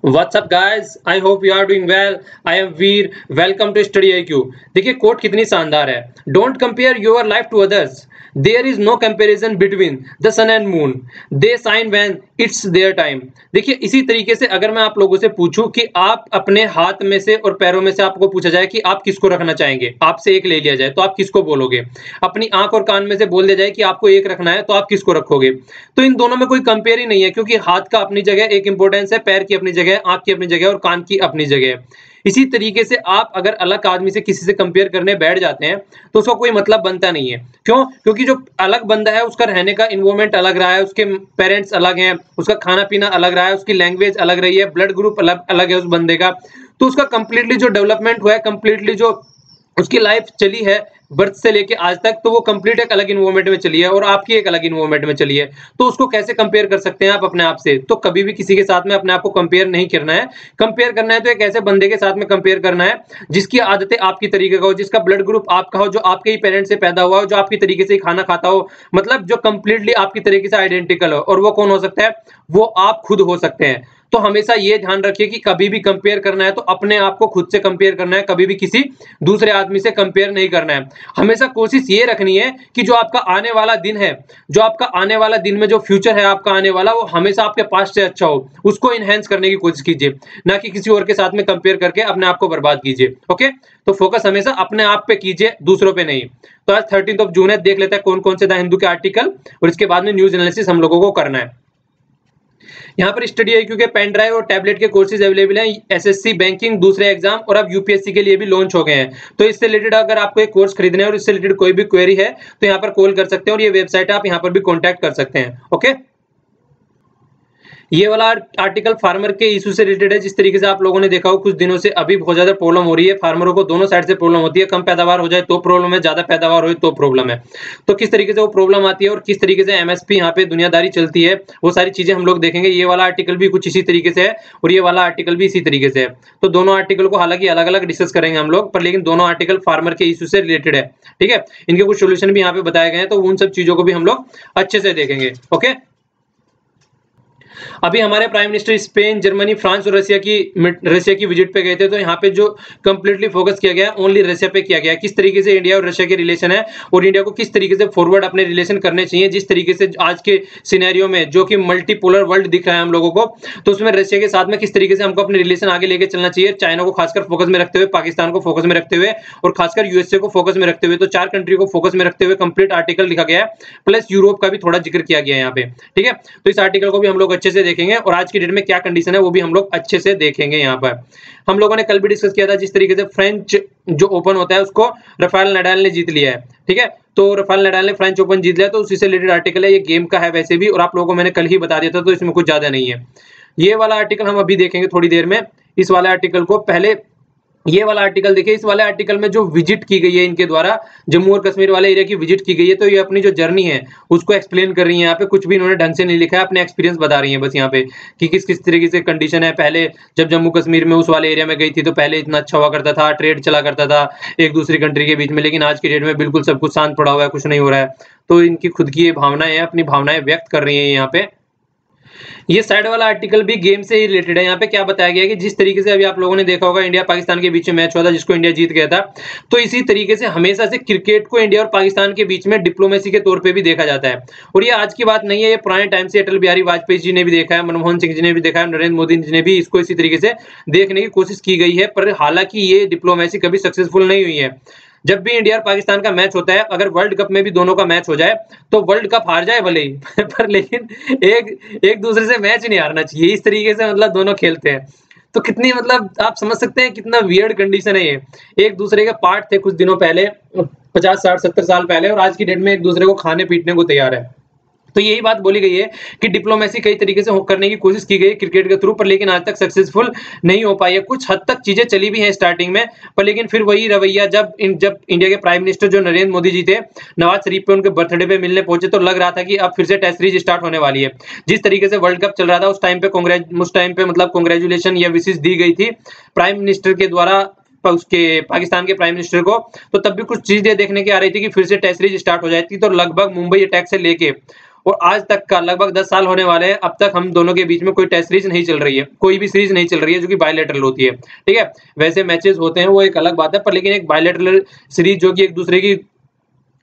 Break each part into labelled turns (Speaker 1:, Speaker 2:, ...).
Speaker 1: What's up guys? I hope you are doing well. I am Veer. Welcome to Study IQ. देखिए coat कितनी शानदार है. Don't compare your life to others. There is no comparison between the sun and moon. They shine when it's their time. देखिए इसी तरीके से अगर मैं आप लोगों से पूछूं कि आप अपने हाथ में से और पैरों में से आपको पूछा जाए कि आप किसको रखना चाहेंगे, आपसे एक ले लिया जाए तो आप किसको बोलोगे? अपनी आंख और कान में से बोल दिया जाए कि आपको एक रखना है तो आप किसको रखोगे? तो इन दोनों में कोई कंपेयर ही नहीं है क्योंकि हाथ का अपनी जगह एक इंपॉर्टेंस है, पैर की अपनी जगह, आंख की अपनी जगह और कान की अपनी जगह है। इसी तरीके से आप अगर अलग आदमी से किसी से कंपेयर करने बैठ जाते हैं तो उसका कोई मतलब बनता नहीं है। क्यों? क्योंकि जो अलग बंदा है उसका रहने का एनवायरनमेंट अलग रहा है, उसके पेरेंट्स अलग हैं, उसका खाना पीना अलग रहा है, उसकी लैंग्वेज अलग रही है, ब्लड ग्रुप अलग अलग है उस बंदे का। तो उसका कंप्लीटली जो डेवलपमेंट हुआ है, कंप्लीटली जो उसकी लाइफ चली है बर्थ से लेके आज तक, तो वो कंप्लीट एक अलग इन्वायरमेंट में चली है और आपकी एक अलग इन्वायरमेंट में चली है। तो उसको कैसे कंपेयर कर सकते हैं आप अपने आप से? तो कभी भी किसी के साथ में अपने आप को कंपेयर नहीं करना है। कंपेयर करना है तो एक ऐसे बंदे के साथ में कंपेयर करना है जिसकी आदतें आपकी तरीके का हो, जिसका ब्लड ग्रुप आपका हो, जो आपके ही पेरेंट्स से पैदा हुआ हो, जो आपकी तरीके से ही खाना खाता हो, मतलब जो कंप्लीटली आपकी तरीके से आइडेंटिकल हो। और वो कौन हो सकता है? वो आप खुद हो सकते हैं। तो हमेशा ये ध्यान रखिए कि कभी भी कंपेयर करना है तो अपने आप को खुद से कंपेयर करना है, कभी भी किसी दूसरे आदमी से कंपेयर नहीं करना है। हमेशा कोशिश ये रखनी है कि जो आपका आने वाला दिन है, जो आपका आने वाला दिन में जो फ्यूचर है आपका आने वाला, वो हमेशा आपके पास्ट से अच्छा हो। उसको इनहेंस करने की कोशिश कीजिए, ना कि किसी और के साथ में कंपेयर करके अपने आप को बर्बाद कीजिए। ओके, तो फोकस हमेशा अपने आप पे कीजिए, दूसरों पे नहीं। तो आज 13 जून है, देख लेते हैं कौन कौन से द हिंदू के आर्टिकल और इसके बाद में न्यूज एनालिसिस हम लोगों को करना है। यहाँ पर स्टडी IQ के पेन ड्राइव और टैबलेट के कोर्सेज अवेलेबल हैं। एसएससी बैंकिंग दूसरे एग्जाम और अब यूपीएससी के लिए भी लॉन्च हो गए हैं। तो इससे रिलेटेड अगर आपको एक कोर्स खरीदना है और इससे रिलेटेड कोई भी क्वेरी है तो यहाँ पर कॉल कर सकते हैं और ये वेबसाइट आप यहाँ पर भी कॉन्टैक्ट कर सकते हैं। ओके, ये वाला आर्टिकल फार्मर के इशू से रिलेटेड है। जिस तरीके से आप लोगों ने देखा हो कुछ दिनों से अभी बहुत ज्यादा प्रॉब्लम हो रही है, फार्मरों को दोनों साइड से प्रॉब्लम होती है। कम पैदावार हो जाए तो प्रॉब्लम है, ज्यादा पैदावार हो तो प्रॉब्लम है। तो किस तरीके से वो प्रॉब्लम आती है और किस तरीके से एमएसपी यहाँ पे दुनियादारी चलती है, वो सारी चीजें हम लोग देखेंगे। ये वाला आर्टिकल भी कुछ इसी तरीके से है और ये वाला आर्टिकल भी इसी तरीके से है। तो दोनों आर्टिकल को हालांकि अलग अलग डिस्कस करेंगे हम लोग, पर लेकिन दोनों आर्टिकल फार्मर के इशू से रिलेटेड है। ठीक है, इनके कुछ सोल्यूशन भी यहाँ पे बताए गए हैं, तो उन सब चीजों को भी हम लोग अच्छे से देखेंगे। ओके, अभी हमारे prime minister Spain, Germany, France और रशिया की विजिट पे गए थे। तो यहाँ पे जो कंप्लीटली फोकस किया गया ओनली रशिया पे किया गया है। किस तरीके से इंडिया और रशिया के रिलेशन है और इंडिया को किस तरीके से फॉरवर्ड अपने रिलेशन करने चाहिए, जिस तरीके से आज के सिनेरियो में जो कि मल्टीपोलर वर्ल्ड दिख रहा है हम लोगों को, तो उसमें रशिया के साथ में किस तरीके से हमको अपने रिलेशन आगे लेके चलना चाहिए, चाइना को खासकर फोकस में रखते हुए, पाकिस्तान को फोकस में रखते हुए और खासकर यूएसए को फोकस में रखते हुए। तो 4 कंट्री को फोकस में रखते हुए कंप्लीट आर्टिकल लिखा गया है, प्लस यूरोप का भी थोड़ा जिक्र किया गया है यहाँ पे। ठीक है, तो इस आर्टिकल को भी हम लोग अच्छे से देखेंगे और आज की डेट में क्या कंडीशन है वो भी हम लोग अच्छे से देखेंगे। यहाँ पर हम लोगों ने कल भी डिस्कस किया था जिस तरीके से फ्रेंच जो ओपन होता है उसको राफेल नडाल ने जीत लिया है। ठीक है, तो राफेल नडाल ने फ्रेंच ओपन जीत लिया, तो उसी से रिलेटेड आर्टिकल है। ये गेम का है वैसे भी और आप लोगों को मैंने कल ही बता दिया था, तो इसमें कुछ ज्यादा नहीं है। ये वाला आर्टिकल हम अभी देखेंगे थोड़ी देर में। इस वाले आर्टिकल को पहले, ये वाला आर्टिकल देखिए। इस वाले आर्टिकल में जो विजिट की गई है इनके द्वारा, जम्मू और कश्मीर वाले एरिया की विजिट की गई है, तो ये अपनी जो जर्नी है उसको एक्सप्लेन कर रही है। यहाँ पे कुछ भी इन्होंने ढंग से नहीं लिखा है, अपने एक्सपीरियंस बता रही है बस यहाँ पे कि किस किस तरीके से कंडीशन है। पहले जब जम्मू कश्मीर में उस वाले एरिया में गई थी तो पहले इतना अच्छा हुआ करता था, ट्रेड चला करता था एक दूसरी कंट्री के बीच में, लेकिन आज की डेट में बिल्कुल सब कुछ शांत पड़ा हुआ है, कुछ नहीं हो रहा है। तो इनकी खुद की ये भावनाएं हैं, अपनी भावनाएं व्यक्त कर रही है यहाँ पे। ये साइड वाला आर्टिकल भी गेम से ही रिलेटेड है। यहाँ पे क्या बताया गया है कि जिस तरीके से अभी आप लोगों ने देखा होगा इंडिया पाकिस्तान के बीच में मैच हुआ था जिसको इंडिया जीत गया था, तो इसी तरीके से हमेशा से क्रिकेट को इंडिया और पाकिस्तान के बीच में डिप्लोमेसी के तौर पे भी देखा जाता है। और ये आज की बात नहीं है, ये पुराने टाइम से अटल बिहारी वाजपेयी जी ने भी देखा है, मनमोहन सिंह जी ने भी देखा है, नरेंद्र मोदी जी ने भी इसको इसी तरीके से देखने की कोशिश की गई है। पर हालांकि ये डिप्लोमेसी कभी सक्सेसफुल नहीं हुई है। जब भी इंडिया और पाकिस्तान का मैच होता है, अगर वर्ल्ड कप में भी दोनों का मैच हो जाए तो वर्ल्ड कप हार जाए भले ही पर लेकिन एक दूसरे से मैच ही नहीं हारना चाहिए। इस तरीके से मतलब दोनों खेलते हैं। तो कितनी, मतलब आप समझ सकते हैं कितना वियर्ड कंडीशन है ये। एक दूसरे के पार्ट थे कुछ दिनों पहले, 50 60 70 साल पहले, और आज की डेट में एक दूसरे को खाने पीटने को तैयार है। तो यही बात बोली गई है कि डिप्लोमेसी कई तरीके से करने की कोशिश की गई क्रिकेट के थ्रू, पर लेकिन आज तक सक्सेसफुल नहीं हो पाई है। कुछ हद तक चीजें चली भी हैं स्टार्टिंग में, पर लेकिन फिर वही रवैया, जब इंडिया के प्राइम मिनिस्टर जो नरेंद्र मोदी जी थे, नवाज शरीफ पे उनके बर्थडे पे मिलने पहुंचे, तो लग रहा था कि अब फिर से टेस्ट सीरीज स्टार्ट होने वाली है। जिस तरीके से वर्ल्ड कप चल रहा था उस टाइम पे मतलब कांग्रेचुलेशन या विशेष दी गई थी प्राइम मिनिस्टर के द्वारा उसके पाकिस्तान के प्राइम मिनिस्टर को, तो तब भी कुछ चीजें देखने की आ रही थी कि फिर से टेस्ट सीरीज स्टार्ट हो जाती। तो लगभग मुंबई अटैक से लेके और आज तक का लगभग 10 साल होने वाले हैं, अब तक हम दोनों के बीच में कोई टेस्ट सीरीज नहीं चल रही है, कोई भी सीरीज नहीं चल रही है जो कि बायलैटरल होती है, ठीक है। वैसे मैचेस होते हैं वो एक अलग बात है, पर लेकिन एक बायलैटरल सीरीज जो कि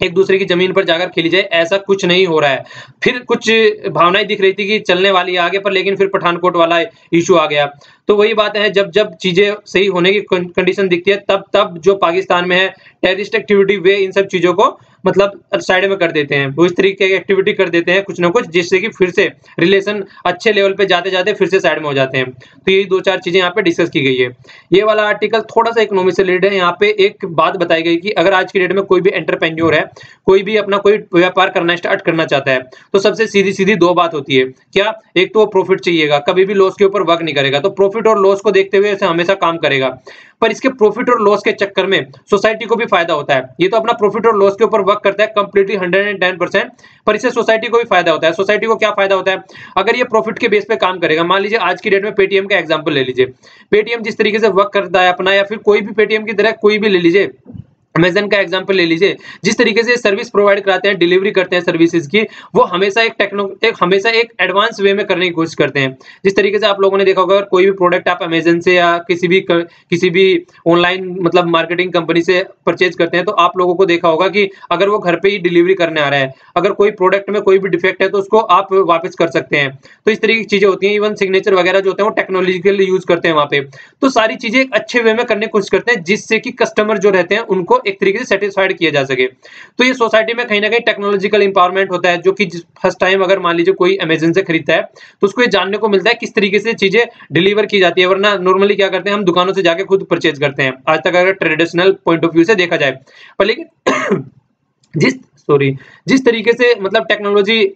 Speaker 1: एक दूसरे की जमीन पर जाकर खेली जाए, ऐसा कुछ नहीं हो रहा है। फिर कुछ भावनाएं दिख रही थी कि चलने वाली है आगे, पर लेकिन फिर पठानकोट वाला इशू आ गया। तो वही बात है, जब जब चीजें सही होने की कंडीशन दिखती है, तब तब जो पाकिस्तान में है टेररिस्ट एक्टिविटी, वे इन सब चीजों को मतलब साइड में कर देते हैं, वो इस तरीके की एक्टिविटी कर देते हैं कुछ ना कुछ, जिससे कि फिर से रिलेशन अच्छे लेवल पे जाते जाते फिर से साइड में हो जाते हैं। तो यही 2-4 चीजें यहाँ पे डिस्कस की गई है। ये वाला आर्टिकल थोड़ा सा इकोनॉमी से रिलेटेड है। यहाँ पे एक बात बताई गई कि अगर आज की डेट में कोई भी एंटरप्रेन्योर है, कोई भी अपना कोई व्यापार करना स्टार्ट करना चाहता है, तो सबसे सीधी सीधी दो बात होती है। क्या? एक तो वो प्रॉफिट चाहिएगा, कभी भी लॉस के ऊपर वर्क नहीं करेगा, तो प्रॉफिट और लॉस को देखते हुए ऐसे हमेशा काम करेगा। पर इसके प्रॉफिट और लॉस के चक्कर में सोसाइटी को भी फायदा होता है। ये तो अपना प्रॉफिट और लॉस के ऊपर वर्क करता है कंप्लीटली 110%, पर इससे सोसाइटी को भी फायदा होता है। सोसाइटी को क्या फायदा होता है? अगर ये प्रॉफिट के बेस पे काम करेगा, मान लीजिए आज की डेट में पेटीएम का एग्जांपल ले लीजिए। पेटीएम जिस तरीके से वर्क करता है अपना, या फिर कोई भी पेटीएम की तरह कोई भी ले लीजिए, अमेज़न का एग्जांपल ले लीजिए, जिस तरीके से सर्विस प्रोवाइड कराते हैं, डिलीवरी करते हैं सर्विसेज की, वो हमेशा हमेशा एक एडवांस वे में करने की कोशिश करते हैं। जिस तरीके से आप लोगों ने देखा होगा, कोई भी प्रोडक्ट आप अमेज़न से या किसी भी ऑनलाइन मतलब मार्केटिंग कंपनी से परचेज करते हैं, तो आप लोगों को देखा होगा कि अगर वो घर पे ही डिलीवरी करने आ रहा है, अगर कोई प्रोडक्ट में कोई भी डिफेक्ट है तो उसको आप वापस कर सकते हैं। तो इस तरीके की चीजें होती हैं। इवन सिग्नेचर वगैरह जो होते हैं वो टेक्नोलॉजिकली यूज करते हैं वहां पे। तो सारी चीजें एक अच्छे वे में करने की कोशिश करते हैं, जिससे कि कस्टमर जो रहते हैं उनको एक तरीके से सेटिस्फाइड किया जा सके। तो ये सोसाइटी में कहीं ना कहीं टेक्नोलॉजिकल इंपावरमेंट होता है, जो कि फर्स्ट टाइम अगर मान लीजिए कोई अमेज़न से खरीदता है, तो उसको ये जानने को मिलता है किस तरीके से चीजें डिलीवर की जाती है। वरना नॉर्मली क्या करते हैं, हम दुकानों से जाके खुद परचेज करते हैं, आज तक अगर ट्रेडिशनल पॉइंट ऑफ व्यू से देखा जाए। पर लेकिन जिस तरीके से मतलब टेक्नोलॉजी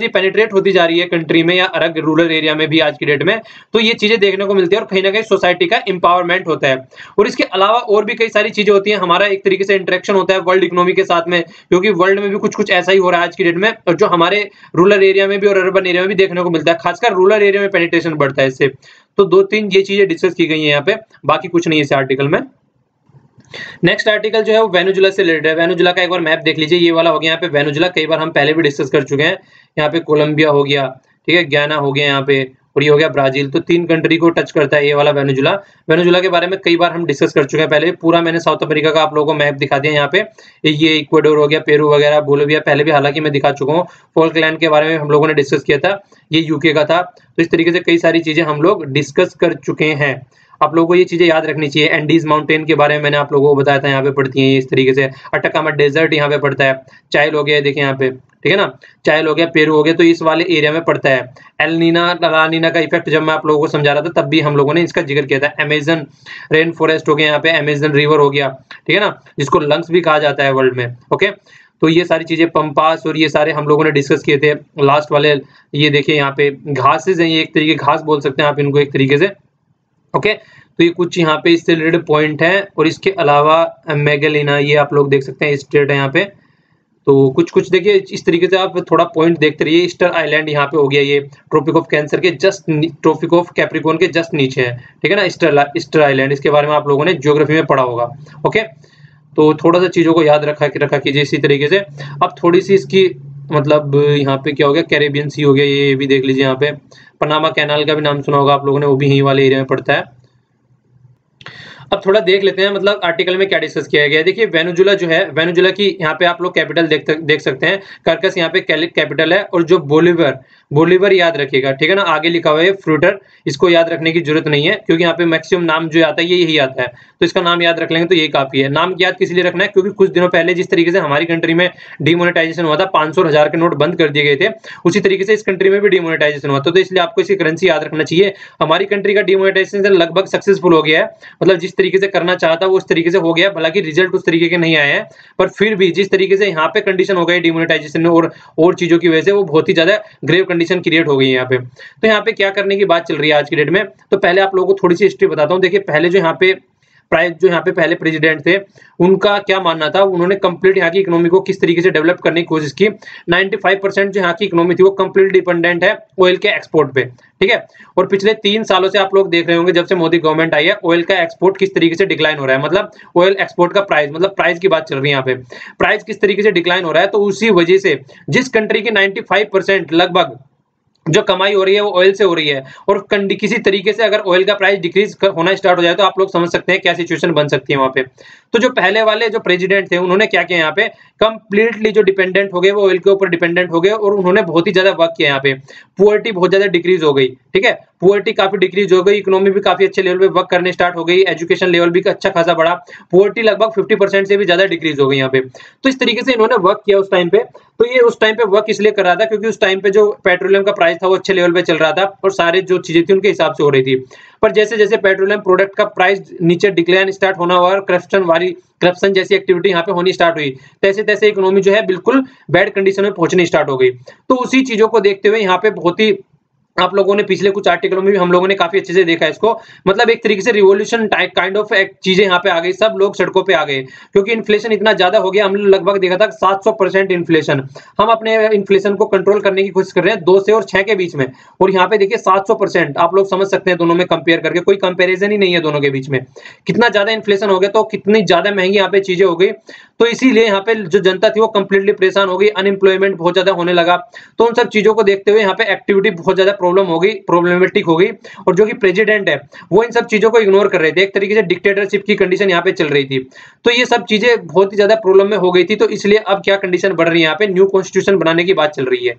Speaker 1: पेनिट्रेट होती जा रही है कंट्री में या अलग रूरल एरिया में भी आज की डेट में, तो ये चीजें देखने को मिलती है और कहीं ना कहीं सोसाइटी का एम्पावरमेंट होता है। और इसके अलावा और भी कई सारी चीजें होती हैं। हमारा एक तरीके से इंटरेक्शन होता है वर्ल्ड इकोनॉमी के साथ में, क्योंकि वर्ल्ड में भी कुछ ऐसा ही हो रहा है आज की डेट में, और जो हमारे रूरल एरिया में भी और अर्बन एरिया में भी देखने को मिलता है। खासकर रूरल एरिया में पेनिट्रेशन बढ़ता है इससे। तो 2-3 ये चीजें डिस्कस की गई है यहाँ पे, बाकी कुछ नहीं है इस आर्टिकल में। नेक्स्ट आर्टिकल जो है वो वेनेजुला से रिलेटेड है। वेनेजुला का एक बार मैप देख लीजिए, ये वाला हो गया यहाँ पे वेनेजुला, कई बार हम पहले भी डिस्कस कर चुके हैं। यहाँ पे कोलंबिया हो गया, ठीक है, गयाना हो गया यहाँ पे, और ये हो गया ब्राजील। तो 3 कंट्री को टच करता है ये वाला वेनेजुला। वेनेजुला के बारे में कई बार हम डिस्कस कर चुके हैं पहले, पूरा मैंने साउथ अमेरिका का आप लोगों को मैप दिखा दिया यहाँ पे। ये इक्वाडोर हो गया, पेरू वगैरह, बोलिविया पहले भी हालांकि मैं दिखा चुका हूँ। फॉल्कलैंड के बारे में हम लोगों ने डिस्कस किया था, ये यूके का था। तो इस तरीके से कई सारी चीजें हम लोग डिस्कस कर चुके हैं। आप लोगों को ये चीजें याद रखनी चाहिए। एंडीज माउंटेन के बारे में मैंने आप लोगों को बताया था, यहाँ पे पड़ती है इस तरीके से। अटकामा डेजर्ट यहाँ पे पड़ता है। चाइल हो गया, देखिए यहाँ पे, ठीक है ना, चाइल हो गया, पेरू हो गया, तो इस वाले एरिया में पड़ता है। एल नीना ला नीना का इफेक्ट जब मैं आप लोगों को समझा रहा था, तब भी हम लोगों ने इसका जिक्र किया था। अमेजन रेन फॉरेस्ट हो गया यहाँ पे, अमेजन रिवर हो गया, ठीक है ना, जिसको लंग्स भी कहा जाता है वर्ल्ड में। ओके, तो ये सारी चीजें, पंपास और ये सारे हम लोगों ने डिस्कस किए थे। लास्ट वाले ये देखिए यहाँ पे घासेज हैं, ये एक तरीके घास बोल सकते हैं आप इनको एक तरीके से। ओके, तो ये कुछ यहाँ पे इससे रिलेटेड पॉइंट है। और इसके अलावा मेगालिना, ये आप लोग देख सकते हैं स्टेट है यहाँ पे। तो कुछ देखिए इस तरीके से आप थोड़ा पॉइंट देखते रहिए। ईस्टर आइलैंड यहाँ पे हो गया, ये ट्रॉपिक ऑफ कैंसर के जस्ट, ट्रॉपिक ऑफ कैप्रिकॉर्न के जस्ट नीचे है, ठीक है ना, ईस्टर आइलैंड। इसके बारे में आप लोगों ने ज्योग्राफी में पढ़ा होगा। ओके, तो थोड़ा सा चीजों को याद रखा कीजिए इसी तरीके से। अब थोड़ी सी इसकी मतलब यहाँ पे क्या हो गया, कैरेबियन सी हो गया, ये भी देख लीजिए यहाँ पे। पनामा कैनाल का भी नाम सुना होगा आप लोगों ने, वो भी यहीं वाले एरिया में पड़ता है। अब थोड़ा देख लेते हैं मतलब आर्टिकल में क्या डिस्कस किया गया है। देखिए वेनेजुला जो है, वेनेजुला की यहाँ पे आप लोग कैपिटल देख सकते हैं, कार्कस यहाँ पे कैपिटल है। और जो बोलीवर याद रखिएगा, ठीक है ना, आगे लिखा हुआ है फ्रूटर, इसको याद रखने की जरूरत नहीं है, क्योंकि यहाँ पे मैक्सिमम नाम जो आता है ये यही आता है, तो इसका नाम याद रख लेंगे तो ये काफी है। नाम याद किस लिए रखना है, क्योंकि कुछ दिनों पहले जिस तरीके से हमारी कंट्री में डिमोनेटाइजेशन हुआ था, 500 और 1000 के नोट बंद कर दिए गए थे, उसी तरीके से इस कंट्री में भी डिमोनेटाइजेशन हुआ था। तो इसलिए आपको इसकी करेंसी याद रखना चाहिए। हमारी कंट्री का डिमोनेटाइजेशन लगभग सक्सेसफुल हो गया है, मतलब जिस तरीके से करना चाहता वो उस तरीके से हो गया। हालांकि रिजल्ट उस तरीके के नहीं आए हैं, पर फिर भी जिस तरीके से यहाँ पे कंडीशन हो गई डिमोनेटाइजेशन में और चीजों की वजह से, वो बहुत ही ज्यादा ग्रेव कंडीशन क्रिएट हो गई है यहाँ पे। तो यहाँ पे क्या करने की बात चल रही है आज की डेट में, तो पहले आप लोगों को थोड़ी सी हिस्ट्री बताता हूँ। देखिए पहले जो यहाँ पे प्राइस जो यहाँ पे पहले प्रेसिडेंट थे उनका क्या मानना था, उन्होंने कंप्लीट यहाँ की इकोनॉमी को किस तरीके से डेवलप करने की कोशिश की। 95% जो यहाँ की इकोनॉमी थी वो कंप्लीट डिपेंडेंट है ऑयल के एक्सपोर्ट पे, ठीक है। और पिछले 3 सालों से आप लोग देख रहे होंगे जब से मोदी गवर्नमेंट आई है, ऑयल का एक्सपोर्ट किस तरीके से डिक्लाइन हो रहा है, मतलब ऑयल एक्सपोर्ट का प्राइस, मतलब प्राइस की बात चल रही है यहाँ पे, प्राइस किस तरीके से डिक्लाइन हो रहा है। तो उसी वजह से जिस कंट्री की 95% लगभग जो कमाई हो रही है वो ऑयल से हो रही है, और किसी तरीके से अगर ऑयल का प्राइस डिक्रीज होना स्टार्ट हो जाए तो आप लोग समझ सकते हैं क्या सिचुएशन बन सकती है वहां पे। तो जो पहले वाले जो प्रेसिडेंट थे उन्होंने क्या किया, यहाँ पे कंप्लीटली जो डिपेंडेंट हो गए वो ऑयल के ऊपर डिपेंडेंट हो गए, और उन्होंने बहुत ही ज्यादा वर्क किया यहाँ पे। पुअर्टी बहुत ज्यादा डिक्रीज हो गई, ठीक है, पुअर्टी काफी डिक्रीज हो गई, इकोनॉमी भी काफी अच्छे लेवल पे वर्क करने स्टार्ट हो गई, एजुकेशन लेवल भी अच्छा खासा बढ़ा, पुअर्टी लगभग 50% से भी ज्यादा डिक्रीज हो गई यहाँ पे। तो इस तरीके से इन्होंने वर्क किया उस टाइम पे। तो ये उस टाइम पे वर्क इसलिए कर रहा था क्योंकि उस टाइम पे जो पेट्रोलियम का प्राइस था वो अच्छे लेवल पे चल रहा था और सारे जो चीजें थी उनके हिसाब से हो रही थी। पर जैसे जैसे पेट्रोलियम प्रोडक्ट का प्राइस नीचे डिक्लाइन स्टार्ट होना हुआ और करप्शन जैसी एक्टिविटी यहाँ पे होनी स्टार्ट हुई, तैसे तैसे इकोनॉमी जो है बिल्कुल बैड कंडीशन में पहुंचनी स्टार्ट हो गई। तो उसी चीजों को देखते हुए यहाँ पे बहुत ही आप लोगों ने पिछले कुछ आर्टिकलों में भी हम लोगों ने काफी अच्छे से देखा है इसको, मतलब एक तरीके से रिवॉल्यूशन टाइप काइंड ऑफ चीजें यहाँ पे आ गई, सब लोग सड़कों पे आ गए क्योंकि इन्फ्लेशन इतना ज्यादा हो गया। हमने लगभग देखा था 700% इन्फ्लेशन, हम अपने इन्फ्लेशन को कंट्रोल करने की कोशिश कर रहे हैं 2 से और 6 के बीच में, और यहाँ पे देखिए 700%। आप लोग समझ सकते हैं दोनों में कंपेयर करके, कोई कंपेरिजन ही नहीं है दोनों के बीच में, कितना ज्यादा इन्फ्लेशन हो गया, तो कितनी ज्यादा महंगी यहाँ पे चीजें हो गई। तो इसीलिए यहाँ पे जो जनता थी वो कंप्लीटली परेशान हो गई, अनएम्प्लॉयमेंट बहुत ज्यादा होने लगा। तो उन सब चीजों को देखते हुए यहाँ पे एक्टिविटी बहुत ज्यादा प्रॉब्लमेटिक हो गई, और जो कि प्रेसिडेंट है वो इन सब चीजों को इग्नोर कर रहे थे, एक तरीके से डिक्टेटरशिप की कंडीशन यहाँ पे चल रही थी। तो ये सब चीजें बहुत ही ज्यादा प्रॉब्लम में हो गई थी। तो इसलिए अब क्या कंडीशन बढ़ रही है, यहाँ पे न्यू कॉन्स्टिट्यूशन बनाने की बात चल रही है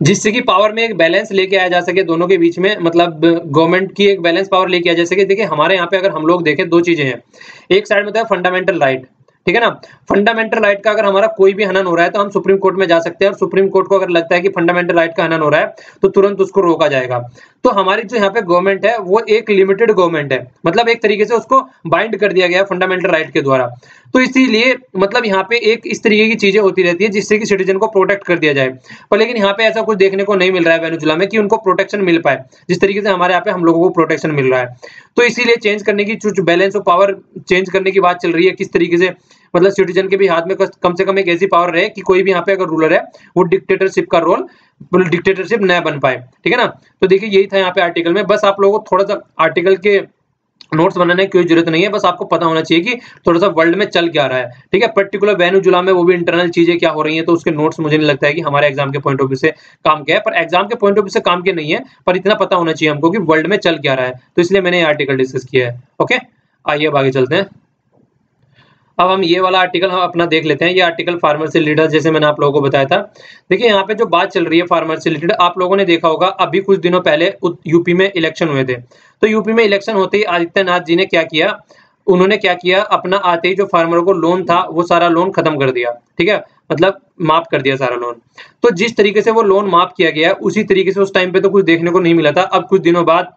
Speaker 1: जिससे कि पावर में एक बैलेंस लेके आया जा सके दोनों के बीच में, मतलब गवर्नमेंट की एक बैलेंस पावर लेके आ जा सके। देखिए हमारे यहाँ पे अगर हम लोग देखें 2 चीजें हैं, एक साइड में तो है फंडामेंटल राइट, ठीक है ना, फंडामेंटल राइट का अगर हमारा कोई भी हनन हो रहा है तो हम सुप्रीम कोर्ट में जा सकते हैं, और सुप्रीम कोर्ट को अगर लगता है कि फंडामेंटल राइट का हनन हो रहा है तो तुरंत उसको रोका जाएगा। तो हमारी जो यहाँ पे गवर्नमेंट है वो एक लिमिटेड गवर्नमेंट है, मतलब एक तरीके से उसको बाइंड कर दिया गया है फंडामेंटल राइट के द्वारा। तो इसीलिए मतलब यहाँ पे एक इस तरीके की चीजें होती रहती है जिससे कि सिटीजन को प्रोटेक्ट कर दिया जाए। पर लेकिन यहाँ पे ऐसा कुछ देखने को नहीं मिल रहा है वेनेजुएला में कि उनको प्रोटेक्शन मिल पाए जिस तरीके से हमारे यहाँ पे हम लोगों को प्रोटेक्शन मिल रहा है। तो इसीलिए चेंज करने की जो बैलेंस ऑफ पावर चेंज करने की बात चल रही है, किस तरीके से मतलब सिटीजन के भी हाथ में कम से कम एक ऐसी पावर रहे कि कोई भी यहाँ पे अगर रूलर है वो डिक्टेटरशिप का रोल डिक्टेटरशिप न बन पाए, ठीक है ना। तो देखिए यही था यहाँ पे आर्टिकल में, बस आप लोगों को थोड़ा सा आर्टिकल के नोट्स बनाने की कोई जरूरत नहीं है, बस आपको पता होना चाहिए कि थोड़ा सा वर्ल्ड में चल क्या रहा है, ठीक है। पर्टिकुलर वेनेजुएला में वो भी इंटरनल चीजें क्या हो रही हैं, तो उसके नोट्स मुझे नहीं लगता है कि हमारे एग्जाम के पॉइंट ऑफ व्यू से काम किया है, पर एग्जाम के पॉइंट ऑफ व्यू से काम के नहीं है, पर इतना पता होना चाहिए हमको कि वर्ल्ड में चल क्या रहा है, तो इसलिए मैंने ये आर्टिकल डिस्कस किया है। ओके, आइए अब आगे चलते हैं। अब हम ये वाला आर्टिकल हम अपना देख लेते हैं। ये आर्टिकल फार्मर से रिलेटेड, जैसे मैंने आप लोगों को बताया था। देखिए यहाँ पे जो बात चल रही है फार्मर से रिलेटेड, आप लोगों ने देखा होगा अभी कुछ दिनों पहले यूपी में इलेक्शन हुए थे। तो यूपी में इलेक्शन होते ही आदित्यनाथ जी ने क्या किया, उन्होंने क्या किया, अपना आते ही जो फार्मर को लोन था वो सारा लोन खत्म कर दिया, ठीक है, मतलब माफ कर दिया सारा लोन। तो जिस तरीके से वो लोन माफ किया गया उसी तरीके से उस टाइम पे तो कुछ देखने को नहीं मिला था। अब कुछ दिनों बाद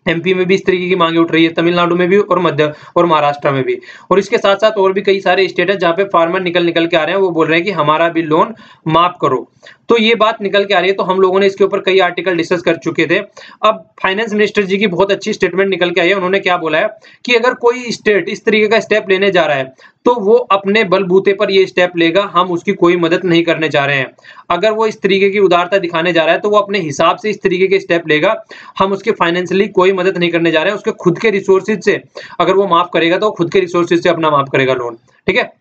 Speaker 1: एमपी में भी इस तरीके की मांगे उठ रही है, तमिलनाडु में भी और मध्य और महाराष्ट्र में भी, और इसके साथ साथ और भी कई सारे स्टेट है जहाँ पे फार्मर निकल के आ रहे हैं, वो बोल रहे हैं कि हमारा भी लोन माफ करो। तो ये बात निकल के आ रही है। तो हम लोगों ने इसके ऊपर कई आर्टिकल डिस्कस कर चुके थे। अब फाइनेंस मिनिस्टर जी की बहुत अच्छी स्टेटमेंट निकल के आई है। उन्होंने क्या बोला है कि अगर कोई स्टेट इस तरीके का स्टेप लेने जा रहा है तो वो अपने बलबूते पर ये स्टेप लेगा, हम उसकी कोई मदद नहीं करने जा रहे हैं। अगर वो इस तरीके की उदारता दिखाने जा रहा है तो वो अपने हिसाब से इस तरीके के स्टेप लेगा, हम उसके फाइनेंशियली कोई मदद नहीं करने जा रहे हैं। उसके खुद के रिसोर्सेज से अगर वो माफ करेगा तो खुद के रिसोर्सेज से अपना माफ करेगा लोन, ठीक है।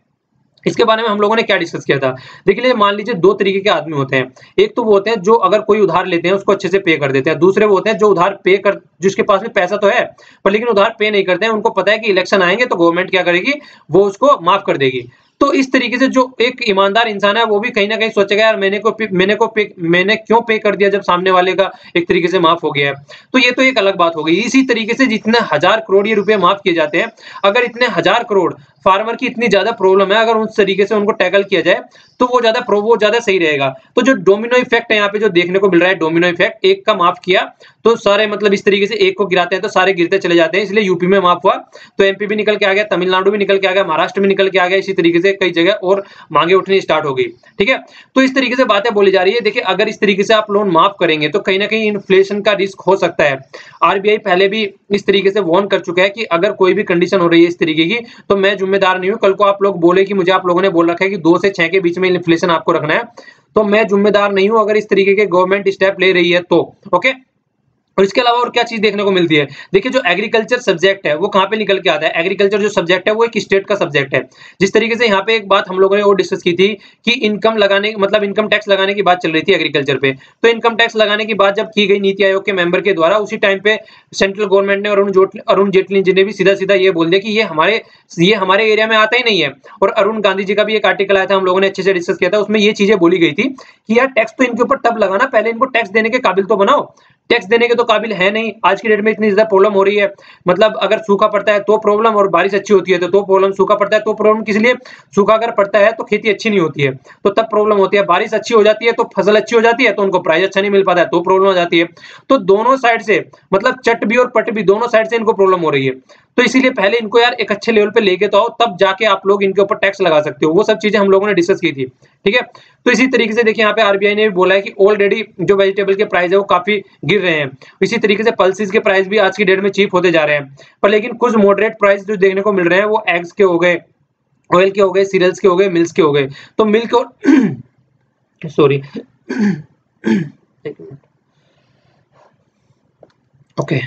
Speaker 1: इसके बारे में हम लोगों ने क्या डिस्कस किया था, देखिए मान लीजिए 2 तरीके के आदमी होते हैं। एक तो वो होते हैं जो अगर कोई उधार लेते हैं उसको अच्छे से पे कर देते हैं, दूसरे वो होते हैं जो उधार पे कर, जिसके पास में पैसा तो है पर लेकिन उधार पे नहीं करते हैं। उनको पता है कि इलेक्शन आएंगे तो गवर्नमेंट क्या करेगी, वो उसको माफ कर देगी। तो इस तरीके से जो एक ईमानदार इंसान है वो भी कहीं ना कहीं सोचेगा यार मैंने क्यों पे कर दिया जब सामने वाले का एक तरीके से माफ हो गया है। तो ये तो एक अलग बात हो गई। इसी तरीके से जितने 1000 करोड़ ये रुपए माफ किए जाते हैं, अगर इतने 1000 करोड़ फार्मर की इतनी ज्यादा प्रॉब्लम है, अगर उस तरीके से उनको टैकल किया जाए तो वो ज्यादा सही रहेगा। तो जो डोमिनो इफेक्ट है यहाँ पे जो देखने को मिल रहा है, डोमिनो इफेक्ट, एक का माफ किया तो सारे मतलब इस तरीके से एक को गिराते हैं तो सारे गिरते चले जाते हैं, इसलिए यूपी में माफ हुआ, तो एमपी भी निकल के आ गया, तमिलनाडु भी निकल के आ गया, महाराष्ट्र भी निकल के आ गया, इसी तरीके से कई जगह और मांगे उठनी स्टार्ट हो गई। ठीक है, तो इस तरीके से बातें बोली जा रही है। देखिए अगर इस तरीके से आप लोन माफ करेंगे तो कहीं ना कहीं इन्फ्लेशन का रिस्क हो सकता है। आरबीआई पहले भी इस तरीके से वार्न कर चुका है कि अगर कोई भी कंडीशन हो रही है इस तरीके की तो मैं जिम्मेदार नहीं हूं। कल को आप लोग बोले कि मुझे आप लोगों ने बोल रखा है कि 2 से 6 के बीच में इन्फ्लेशन आपको रखना है, तो मैं जिम्मेदार नहीं हूं अगर इस तरीके के गवर्नमेंट स्टेप ले रही है तो। ओके, और इसके अलावा और क्या चीज देखने को मिलती है, देखिए जो एग्रीकल्चर सब्जेक्ट है वो कहां पे निकल के आता है। एग्रीकल्चर जो सब्जेक्ट है वो एक स्टेट का सब्जेक्ट है। जिस तरीके से यहाँ पे एक बात हम लोगों ने और डिस्कस की थी कि इनकम लगाने मतलब इनकम टैक्स लगाने की बात चल रही थी एग्रीकल्चर पे, तो इनकम टैक्स लगाने की बात जब की गई नीति आयोग के मेंबर के द्वारा, उसी टाइम पे सेंट्रल गवर्नमेंट ने अरुण जेटली जी ने भी सीधा सीधा ये बोल दिया कि ये हमारे एरिया में आता ही नहीं है। और अरुण गांधी जी का भी एक आर्टिकल आया था, हम लोगों ने अच्छे से डिस्कस किया था, उसमें ये चीजें बोली गई थी कि यार टैक्स तो इनके ऊपर तब लगाना, पहले इनको टैक्स देने के काबिल तो बनाओ, टैक्स देने के तो काबिल है नहीं। आज की डेट में इतनी ज्यादा प्रॉब्लम हो रही है, मतलब अगर सूखा पड़ता है तो प्रॉब्लम, और बारिश अच्छी होती है तो प्रॉब्लम, सूखा पड़ता है तो प्रॉब्लम। किस लिए? सूखा अगर पड़ता है तो खेती अच्छी नहीं होती है तो तब प्रॉब्लम होती है, बारिश अच्छी हो जाती है तो फसल अच्छी हो जाती है तो उनको प्राइस अच्छा नहीं मिल पाता है तो प्रॉब्लम हो जाती है। तो दोनों साइड से मतलब चट भी और पट भी दोनों साइड से इनको प्रॉब्लम हो रही है। तो इसीलिए पहले इनको यार एक अच्छे लेवल पे लेके तो आओ, तब जाके आप लोग इनके ऊपर टैक्स लगा सकते हो। वो सब चीजें हम लोगों ने डिस्कस की थी। ठीक है, तो इसी तरीके से देखिए यहाँ पे आरबीआई ने भी बोला है कि ऑलरेडी जो वेजिटेबल के प्राइस है वो काफी गिर रहे हैं। इसी तरीके से पल्सेस के प्राइस भी आज की डेट में चीप होते जा रहे हैं, पर लेकिन कुछ मॉडरेट प्राइस जो देखने को मिल रहे हैं वो एग्स के हो गए, ऑयल के हो गए, सीरियल्स के हो गए, मिल्क के हो गए। तो मिल्क और सॉरी ओके,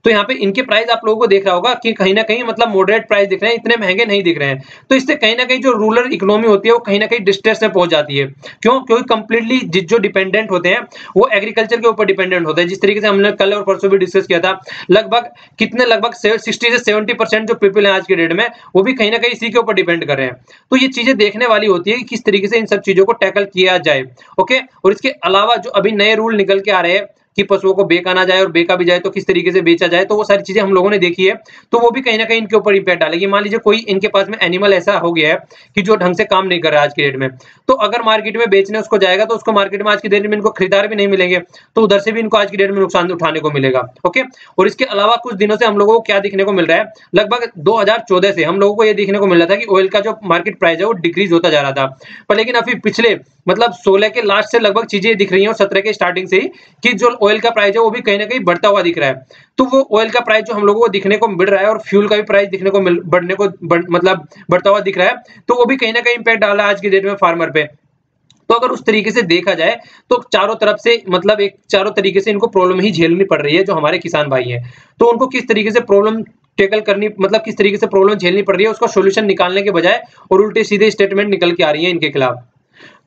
Speaker 1: तो यहाँ पे इनके प्राइस आप लोगों को देख रहा होगा कि कहीं ना कहीं मतलब मॉडरेट प्राइस दिख रहे हैं, इतने महंगे नहीं दिख रहे हैं। तो इससे कहीं ना कहीं जो रूरल इकोनॉमी होती है वो कहीं ना कहीं डिस्ट्रेस में पहुंच जाती है। क्यों? क्योंकि कंप्लीटली जो डिपेंडेंट होते हैं वो एग्रीकल्चर के ऊपर डिपेंडेंट होते हैं। जिस तरीके से हमने कल और परसों भी डिस्कस किया था, लगभग 60 से 70% जो पीपल है आज के डेट में वो भी कहीं ना कहीं इसी के ऊपर डिपेंड कर रहे हैं। तो ये चीजें देखने वाली होती है कि किस तरीके से इन सब चीजों को टैकल किया जाए। ओके, और इसके अलावा जो अभी नए रूल निकल के आ रहे हैं कि पशुओं को बेचा ना जाए और बेचा भी जाए तो किस तरीके से बेचा जाए, तो वो सारी चीजें हम लोगों ने देखी है। तो वो भी कहीं ना कहीं इनके ऊपर इंपैक्ट डालेगी। मान लीजिए कोई इनके पास में एनिमल ऐसा हो गया है कि जो ढंग से काम नहीं कर रहा है आज की डेट में, तो अगर मार्केट में बेचने उसको जाएगा तो उसको मार्केट में आज की डेट में इनको खरीदार भी नहीं मिलेंगे, तो उधर से भी इनको आज की डेट में नुकसान उठाने को मिलेगा। ओके, और इसके अलावा कुछ दिनों से हम लोगों को क्या देखने को मिल रहा है, लगभग 2014 से हम लोगों को यह देखने को मिल रहा था कि ऑयल का जो मार्केट प्राइस है वो डिक्रीज होता जा रहा था, पर लेकिन अभी पिछले मतलब 16 के लास्ट से लगभग चीजें दिख रही हैं और 17 के स्टार्टिंग से ही कि जो ऑयल का प्राइस है वो भी कहीं ना कहीं बढ़ता हुआ दिख रहा है। तो वो ऑयल का प्राइस जो हम लोगों को दिखने को मिल रहा है और फ्यूल का भी प्राइस दिखने को मतलब बढ़ता हुआ दिख रहा है, तो वो भी कहीं ना कहीं इंपैक्ट डाला है आज की डेट में फार्मर पे। तो अगर उस तरीके से देखा जाए तो चारों तरफ से मतलब एक चारों तरीके से इनको प्रॉब्लम ही झेलनी पड़ रही है जो हमारे किसान भाई हैं। तो उनको किस तरीके से प्रॉब्लम टेकल करनी मतलब किस तरीके से प्रॉब्लम झेलनी पड़ रही है उसका सॉल्यूशन निकालने के बजाय और उल्टे सीधे स्टेटमेंट निकल के आ रही है इनके खिलाफ।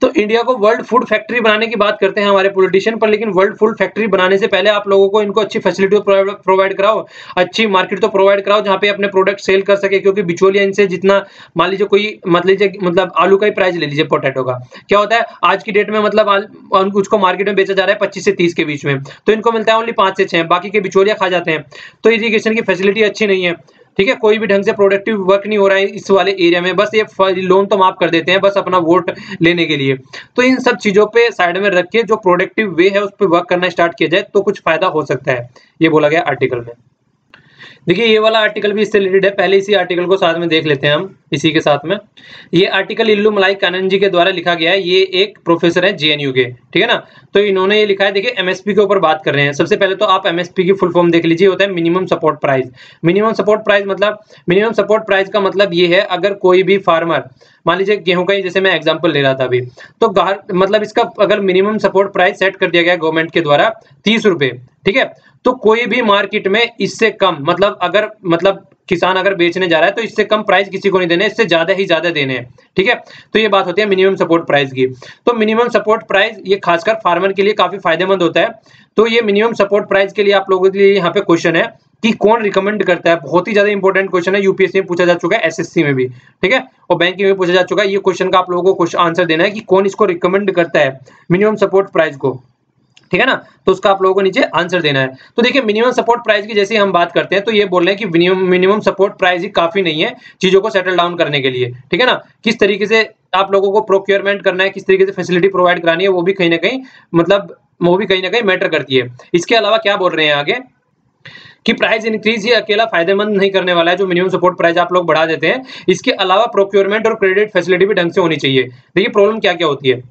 Speaker 1: तो इंडिया को वर्ल्ड फूड फैक्ट्री बनाने की बात करते हैं हमारे पॉलिटिशियन, पर लेकिन वर्ल्ड फूड फैक्ट्री बनाने से पहले आप लोगों को इनको अच्छी फैसिलिटी प्रोवाइड कराओ, अच्छी मार्केट तो प्रोवाइड कराओ जहां पे अपने प्रोडक्ट सेल कर सके। क्योंकि बिचौलिया इनसे जितना, मान लीजिए कोई मतलब आलू का ही प्राइस ले लीजिए, पोटैटो का क्या होता है आज की डेट में मतलब उसको मार्केट में बेचा जा रहा है 25 से 30 के बीच में, तो इनको मिलता है ओनली 5 से 6, बाकी के बिचौलिया खा जाते हैं। तो इरिगेशन की फैसिलिटी अच्छी नहीं है, ठीक है, कोई भी ढंग से प्रोडक्टिव वर्क नहीं हो रहा है इस वाले एरिया में, बस ये लोन तो माफ कर देते हैं बस अपना वोट लेने के लिए। तो इन सब चीजों पे साइड में रख के जो प्रोडक्टिव वे है उस पर वर्क करना स्टार्ट किया जाए तो कुछ फायदा हो सकता है, ये बोला गया आर्टिकल में। देखिए ये वाला आर्टिकल भी इससे रिलेटेड है, पहले इसी आर्टिकल को साथ में देख लेते हैं हम इसी के साथ में। ये आर्टिकल इल्लू मलाई कानन जी के द्वारा लिखा गया है, ये एक प्रोफेसर है जेएनयू के, ठीक है ना। तो इन्होंने ये लिखा है, देखिए एमएसपी के ऊपर बात कर रहे हैं। सबसे पहले तो आप एमएसपी की फुल फॉर्म देख लीजिए, होता है minimum support price. Minimum support price का मतलब ये है अगर कोई भी फार्मर, मान लीजिए गेहूं का ही जैसे मैं एग्जांपल ले रहा था अभी, तो मतलब इसका अगर मिनिमम सपोर्ट प्राइस सेट कर दिया गया गवर्नमेंट के द्वारा 30 रुपए, ठीक है, तो कोई भी मार्केट में इससे कम मतलब किसान अगर बेचने जा रहा है तो इससे कम प्राइस किसी को नहीं देने, इससे ज्यादा ही ज्यादा देने हैं, ठीक है। तो ये बात होती है मिनिमम सपोर्ट प्राइस की। तो मिनिमम सपोर्ट प्राइस ये खासकर फार्मर के लिए काफी फायदेमंद होता है। तो ये मिनिमम सपोर्ट प्राइस के लिए आप लोगों के लिए यहाँ पे क्वेश्चन है कि कौन रिकमेंड करता है, बहुत ही ज्यादा इंपॉर्टेंट क्वेश्चन है, यूपीएससी में पूछा जा चुका है, एसएससी में भी, ठीक है, और बैंकिंग में पूछा जा चुका है। ये क्वेश्चन का आप लोगों को आंसर देना है कि कौन इसको रिकमेंड करता है मिनिमम सपोर्ट प्राइस को, ठीक है ना। तो उसका आप लोगों को नीचे आंसर देना है। तो देखिए मिनिमम सपोर्ट प्राइस की जैसे हम बात करते हैं तो ये बोल रहे हैं कि मिनिमम सपोर्ट प्राइस ही काफी नहीं है चीजों को सेटल डाउन करने के लिए, ठीक है ना। किस तरीके से आप लोगों को प्रोक्योरमेंट करना है, किस तरीके से फैसिलिटी प्रोवाइड करानी है, वो भी कहीं ना कहीं मतलब वो भी कहीं ना कहीं मैटर करती है। इसके अलावा क्या बोल रहे हैं आगे कि प्राइस इंक्रीज ही अकेला फायदेमंद नहीं करने वाला है, जो मिनिमम सपोर्ट प्राइस आप लोग बढ़ा देते हैं। इसके अलावा प्रोक्योरमेंट और क्रेडिट फैसिलिटी भी ढंग से होनी चाहिए। देखिए प्रॉब्लम क्या क्या होती है,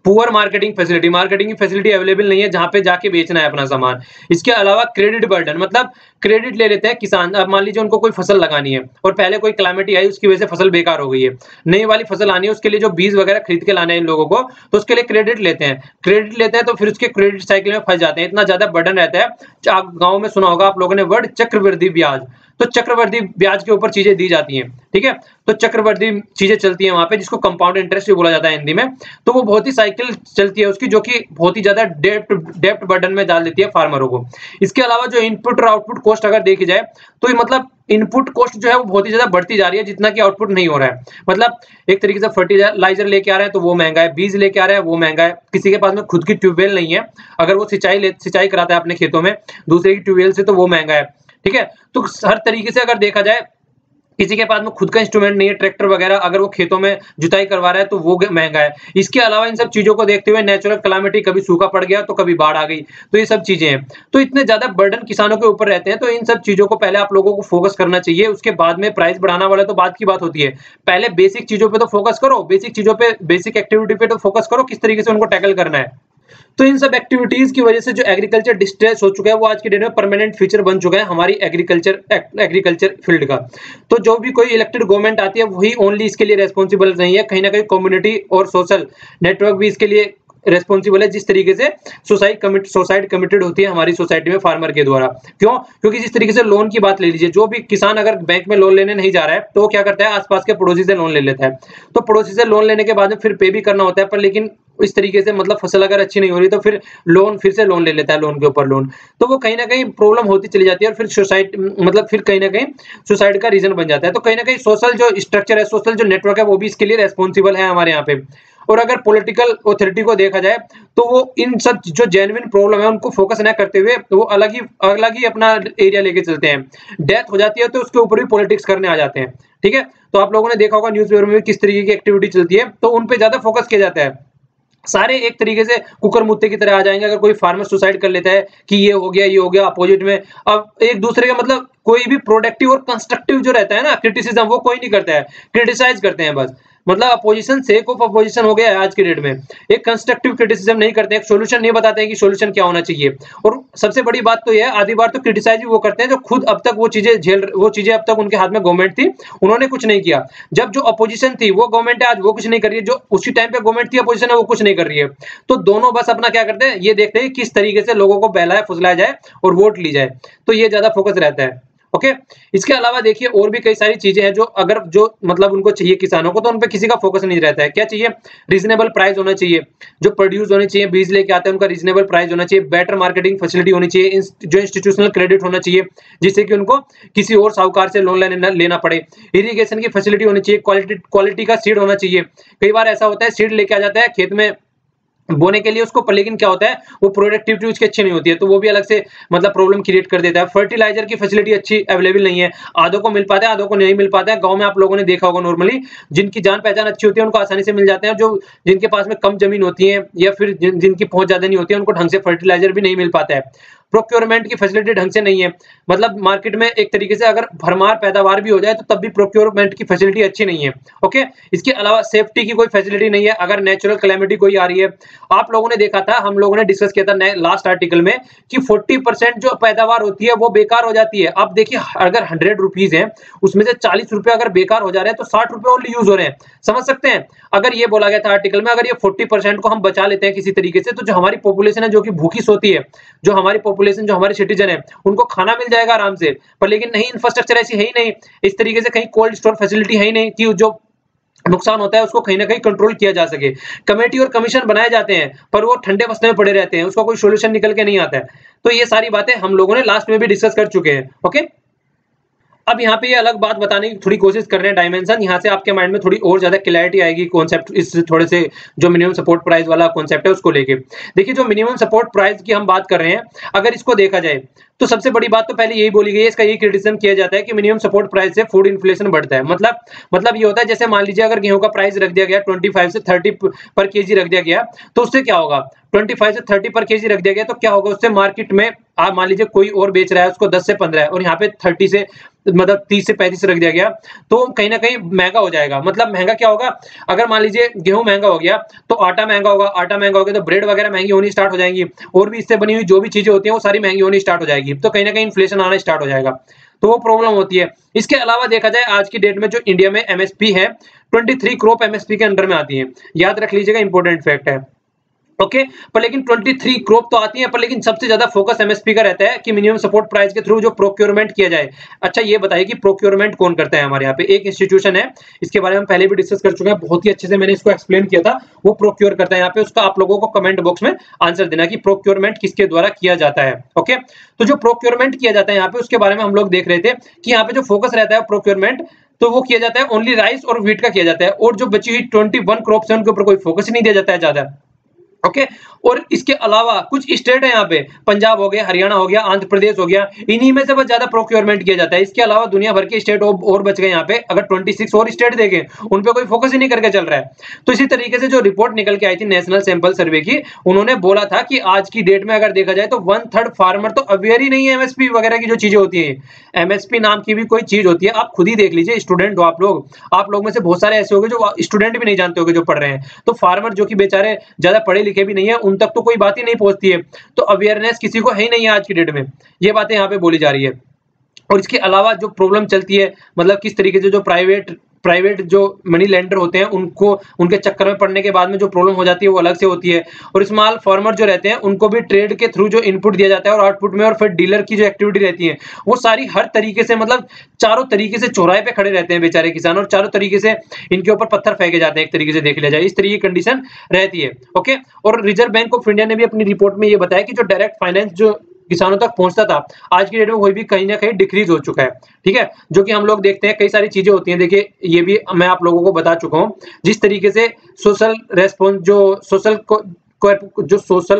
Speaker 1: पुअर मार्केटिंग की फैसिलिटी अवेलेबल नहीं है जहां पे जाके बेचना है अपना सामान। इसके अलावा क्रेडिट बर्डन, मतलब क्रेडिट ले लेते हैं किसान। अब मान लीजिए उनको कोई फसल लगानी है और पहले कोई क्लाइमेटी आई, उसकी वजह से फसल बेकार हो गई है, नई वाली फसल आनी है, उसके लिए जो बीज वगैरह खरीद के लाने हैं इन लोगों को, तो उसके लिए क्रेडिट लेते हैं तो फिर उसके क्रेडिट साइकिल में फंस जाते हैं, इतना ज्यादा बर्डन रहता है। गाँव में सुना होगा आप लोगों ने वर्ड चक्रवृद्धि ब्याज, तो चक्रवृद्धि ब्याज के ऊपर चीजें दी जाती हैं, ठीक है। तो चक्रवृद्धि चीजें चलती हैं वहां पे, जिसको कंपाउंड इंटरेस्ट भी बोला जाता है हिंदी में। तो वो बहुत ही साइकिल चलती है उसकी, जो कि बहुत ही ज्यादा डेप्ट बर्डन में डाल देती है फार्मरों को। इसके अलावा जो इनपुट और आउटपुट कॉस्ट अगर देखी जाए तो ये मतलब इनपुट कॉस्ट जो है वो बहुत ही ज्यादा बढ़ती जा रही है, जितना कि आउटपुट नहीं हो रहा है। मतलब एक तरीके से फर्टिलाइजर लेके आ रहे हैं तो वो महंगा है, बीज लेके आ रहे हैं वो महंगा है, किसी के पास में खुद की ट्यूबवेल नहीं है, अगर वो सिंचाई कराता है अपने खेतों में दूसरे की ट्यूबवेल से, तो वो महंगा है, ठीक है। तो हर तरीके से अगर देखा जाए, किसी के पास में खुद का इंस्ट्रूमेंट नहीं है, ट्रैक्टर वगैरह, अगर वो खेतों में जुताई करवा रहा है तो वो महंगा है। इसके अलावा इन सब चीजों को देखते हुए नेचुरल कैलामिटी, कभी सूखा पड़ गया तो कभी बाढ़ आ गई, तो ये सब चीजें हैं। तो इतने ज्यादा बर्डन किसानों के ऊपर रहते हैं, तो इन सब चीजों को पहले आप लोगों को फोकस करना चाहिए, उसके बाद में प्राइस बढ़ाना वाला तो बात की बात होती है। पहले बेसिक चीजों पे तो फोकस करो, बेसिक चीजों पे, बेसिक एक्टिविटी पे तो फोकस करो, किस तरीके से उनको टैकल करना है। तो इन सब एक्टिविटीज की वजह से जो एग्रीकल्चर डिस्ट्रेस हो चुका है वो आज के डेट में परमानेंट फीचर बन चुका है हमारी एग्रीकल्चर फील्ड का। तो जो भी कोई इलेक्टेड गवर्नमेंट आती है वही ओनली इसके लिए रेस्पॉन्सिबल नहीं है, कहीं ना कहीं कम्युनिटी और सोशल नेटवर्क भी इसके लिए रेस्पॉन्सिबल है। जिस तरीके से सोसाइटी कमिटेड होती है हमारी सोसाइटी में फार्मर के द्वारा, क्यों? क्योंकि जिस तरीके से लोन की बात ले लीजिए, जो भी किसान अगर बैंक में लोन लेने नहीं जा रहा है तो वो क्या करता है, आसपास के पड़ोसी से लोन ले लेता है। तो पड़ोसी से लोन लेने के बाद में फिर पे भी करना होता है, पर लेकिन इस तरीके से मतलब फसल अगर अच्छी नहीं हो रही तो फिर फिर से लोन ले लेता है, लोन के ऊपर लोन। तो वो कहीं ना कहीं प्रॉब्लम होती चली जाती है और फिर सोसाइटी मतलब फिर कहीं ना कहीं सुसाइड का रीजन बन जाता है। तो कहीं ना कहीं सोशल जो स्ट्रक्चर है, सोशल जो नेटवर्क है, वो भी इसके लिए रेस्पॉन्सिबल है हमारे यहाँ पे। और अगर पॉलिटिकल अथॉरिटी को देखा जाए तो वो इन सब जो जेन्युइन प्रॉब्लम है उनको फोकस न करते हुए वो अलग ही अपना एरिया लेके चलते हैं। डेथ हो जाती है तो उसके ऊपर भी पॉलिटिक्स करने आ जाते हैं, ठीक है। तो आप लोगों ने देखा होगा न्यूज़पेपर में किस तरीके की एक्टिविटी चलती है, तो उन पे ज्यादा फोकस किया जाता है। सारे एक तरीके से कुकर मुत्ते की तरह आ जाएंगे। अगर कोई फार्मर सुसाइड कर लेता है कि ये हो गया अपोजिट में, अब एक दूसरे का मतलब कोई भी प्रोडक्टिव और कंस्ट्रक्टिव जो रहता है ना क्रिटिसिज्म, वो कोई नहीं करता है, क्रिटिसाइज करते हैं बस। मतलब अपोजिशन सेक ऑफ अपोजिशन हो गया है आज के डेट में। एक कंस्ट्रक्टिव क्रिटिसिज्म नहीं करते हैं, एक सॉल्यूशन नहीं बताते हैं कि सॉल्यूशन क्या होना चाहिए। और सबसे बड़ी बात तो यह है, आधी बार तो क्रिटिसाइज भी वो करते हैं जो खुद अब तक वो चीजें अब तक उनके हाथ में गवर्नमेंट थी, उन्होंने कुछ नहीं किया। जब जो अपोजिशन थी वो गवर्नमेंट है, आज वो कुछ नहीं कर रही है, जो उसी टाइम पे गवर्नमेंट थी अपोजिशन है वो कुछ नहीं कर रही है। तो दोनों बस अपना क्या करते हैं, ये देखते हैं किस तरीके से लोगों को बहलाया फुसलाया जाए और वोट ली जाए, तो ये ज्यादा फोकस रहता है। ओके, इसके अलावा देखिए और भी कई सारी चीजें हैं जो मतलब उनको चाहिए किसानों को, तो उन पे किसी का फोकस नहीं रहता है। क्या चाहिए? रीजनेबल प्राइस होना चाहिए, जो प्रोड्यूस होने चाहिए, बीज लेके आते हैं उनका रीजनेबल प्राइस होना चाहिए, बेटर मार्केटिंग फैसिलिटी होनी चाहिए, जो इंस्टीट्यूशनल क्रेडिट होना चाहिए जिससे कि उनको किसी और साहूकार से लोन लेना पड़े, इरिगेशन की फैसिलिटी होनी चाहिए, क्वालिटी का सीड होना चाहिए। कई बार ऐसा होता है सीड लेके आ जाता है खेत में बोने के लिए उसको, पर लेकिन क्या होता है वो प्रोडक्टिविटी उसकी अच्छी नहीं होती है, तो वो भी अलग से मतलब प्रॉब्लम क्रिएट कर देता है। फर्टिलाइजर की फैसिलिटी अच्छी अवेलेबल नहीं है, आधों को मिल पाता है आधों को नहीं मिल पाता है। गांव में आप लोगों ने देखा होगा नॉर्मली जिनकी जान पहचान अच्छी होती है उनको आसानी से मिल जाते हैं, जो जिनके पास में कम जमीन होती है या फिर जिनकी पहुंच ज्यादा नहीं होती है उनको ढंग से फर्टिलाइजर भी नहीं मिल पाता है। प्रोक्योरमेंट की फैसिलिटी ढंग से नहीं है, मतलब मार्केट में एक तरीके से अगर भरमार पैदावार भी हो जाए तो तब भी प्रोक्योरमेंट की फैसिलिटी अच्छी नहीं है। ओके, इसके अलावा सेफ्टी की कोई फैसिलिटी नहीं है। अगर नेचुरल कैलेमिटी कोई आ रही है, आप लोगों ने देखा था, हम लोगों ने डिस्कस किया था लास्ट आर्टिकल में कि 40% जो पैदावार होती है वो बेकार हो जाती है। अब देखिए अगर 100 रुपीज है उसमें से 40 रुपए अगर बेकार हो जा रहे हैं तो 60 रुपए ओनली यूज हो रहे हैं, समझ सकते हैं। अगर ये बोला गया था आर्टिकल में, अगर ये 40% को हम बचा लेते हैं किसी तरीके से, तो जो हमारी पॉपुलेशन है जो कि भूखी सोती है, जो हमारे सिटीजन है उनको खाना मिल जाएगा आराम से। पर लेकिन नहीं, इंफ्रास्ट्रक्चर ऐसी है ही नहीं, इस तरीके से कहीं कोल्ड स्टोर फैसिलिटी है ही नहीं कि जो नुकसान होता है उसको कहीं ना कहीं कंट्रोल किया जा सके। कमेटी और कमीशन बनाए जाते हैं पर वो ठंडे बस्ते में पड़े रहते हैं, उसका कोई सोल्यूशन निकल के नहीं आता है। तो ये सारी बातें हम लोगों ने लास्ट में भी डिस्कस कर चुके हैं। ओके, अब यहाँ पे ये अलग बात बताने की थोड़ी कोशिश कर रहे हैं डायमेंशन, यहाँ से आपके माइंड में थोड़ी और ज्यादा क्लैरिटी आएगी कॉन्सेप्ट, इस थोड़े से जो मिनिमम सपोर्ट प्राइस वाला कॉन्सेप्ट है उसको लेके। देखिए जो मिनिमम सपोर्ट प्राइस की हम बात कर रहे हैं, अगर इसको देखा जाए तो सबसे बड़ी बात तो पहले यही बोली गई है, इसका यही क्रिटिसिज्म किया जाता है कि मिनिमम सपोर्ट प्राइस से फूड इन्फ्लेशन बढ़ता है। मतलब ये होता है, जैसे मान लीजिए अगर गेहूं का प्राइस रख दिया गया 25 से 30 पर केजी रख दिया गया, तो उससे क्या होगा, 25 से 30 पर केजी रख दिया गया तो क्या होगा, उससे मार्केट में आप मान लीजिए कोई और बेच रहा है उसको 10 से 15 है और यहाँ पे 30 से मतलब 30 से 35 रख दिया गया, तो कहीं ना कहीं महंगा हो जाएगा। मतलब महंगा क्या होगा, अगर मान लीजिए गेहूं महंगा हो गया तो आटा महंगा होगा, आटा महंगा हो गया तो ब्रेड वगैरह महंगी होनी स्टार्ट हो जाएंगी, और भी इससे बनी हुई जो भी चीजें होती हैं वो सारी महंगी होनी स्टार्ट हो जाएगी, तो कहीं ना कहीं इन्फ्लेशन आना स्टार्ट हो जाएगा, तो वो प्रॉब्लम होती है। इसके अलावा देखा जाए आज की डेट में जो इंडिया में एमएसपी है 23 क्रॉप एमएसपी के अंडर में आती है, याद रख लीजिएगा, इंपॉर्टेंट फैक्ट है। ओके पर लेकिन 23 क्रॉप तो आती है, पर लेकिन सबसे ज्यादा फोकस एमएसपी का रहता है कि मिनिमम सपोर्ट प्राइस के थ्रू जो प्रोक्योरमेंट किया जाए। अच्छा ये बताइए कि प्रोक्योरमेंट कौन करता है, हमारे यहाँ पे एक इंस्टीट्यूशन है, इसके बारे में हम पहले भी डिस्कस कर चुके हैं, बहुत ही अच्छे से मैंने इसको एक्सप्लेन किया था, वो प्रोक्योर करता है। यहाँ पे उसका आप लोगों को कमेंट बॉक्स में आंसर देना कि प्रोक्योरमेंट किसके द्वारा किया जाता है। ओके तो जो प्रोक्योरमेंट किया जाता है यहाँ पे, उसके बारे में हम लोग देख रहे थे कि यहाँ पे जो फोकस रहता है प्रोक्योरमेंट, तो वो किया जाता है ओनली राइस और व्हीट का किया जाता है, और जो बची हुई 21 क्रॉप्स है उनके ऊपर कोई फोकस ही नहीं दिया जाता है ज्यादा। ओके और इसके अलावा कुछ स्टेट है यहाँ पे, पंजाब हो गया, हरियाणा हो गया, आंध्र प्रदेश हो गया, इन्हीं में से बहुत ज्यादा प्रोक्योरमेंट किया जाता है। इसके अलावा दुनिया भर के स्टेट और बच गए यहाँ पे, अगर 26 और स्टेट देखें उन पे कोई फोकस ही नहीं करके चल रहा है। तो इसी तरीके से जो रिपोर्ट निकल के आई थी नेशनल सैंपल सर्वे की, उन्होंने बोला था कि आज की डेट में अगर देखा जाए तो 1/3 फार्मर तो अवेयर ही नहीं है एमएसपी वगैरह की जो चीजें होती है। एमएसपी नाम की भी कोई चीज होती है, आप खुद ही देख लीजिए, स्टूडेंट हो आप लोग में से बहुत सारे ऐसे होंगे जो स्टूडेंट भी नहीं जानते होंगे जो पढ़ रहे हैं, तो फार्मर जो कि बेचारे ज्यादा पढ़े लिखे भी नहीं है, उन तक तो कोई बात ही नहीं पहुंचती है, तो अवेयरनेस किसी को है ही नहीं है आज की डेट में, ये बातें यहाँ पे बोली जा रही है। और इसके अलावा जो प्रॉब्लम चलती है, मतलब किस तरीके से जो प्राइवेट जो मनी लेंडर होते हैं उनको उनके चक्कर में पड़ने के बाद में जो प्रॉब्लम हो जाती है वो अलग से होती है। और स्मॉल फार्मर जो रहते हैं उनको भी ट्रेड के थ्रू जो इनपुट दिया जाता है और आउटपुट में, और फिर डीलर की जो एक्टिविटी रहती है वो सारी हर तरीके से, मतलब चारों तरीके से चौराहे पे खड़े रहते हैं बेचारे किसान, और चारों तरीके से इनके ऊपर पत्थर फेंके जाते हैं, एक तरीके से देख लिया जाए इस तरीके की कंडीशन रहती है। ओके और रिजर्व बैंक ऑफ इंडिया ने भी अपनी रिपोर्ट में ये बताया कि जो डायरेक्ट फाइनेंस जो किसानों तक पहुंचता था, आज की डेट में कोई भी कहीं ना कहीं डिक्रीज हो चुका है। ठीक है, जो कि हम लोग देखते हैं कई सारी चीजें होती हैं, देखिए ये भी मैं आप लोगों को बता चुका हूं, जिस तरीके से सोशल रेस्पॉन्स जो सोशल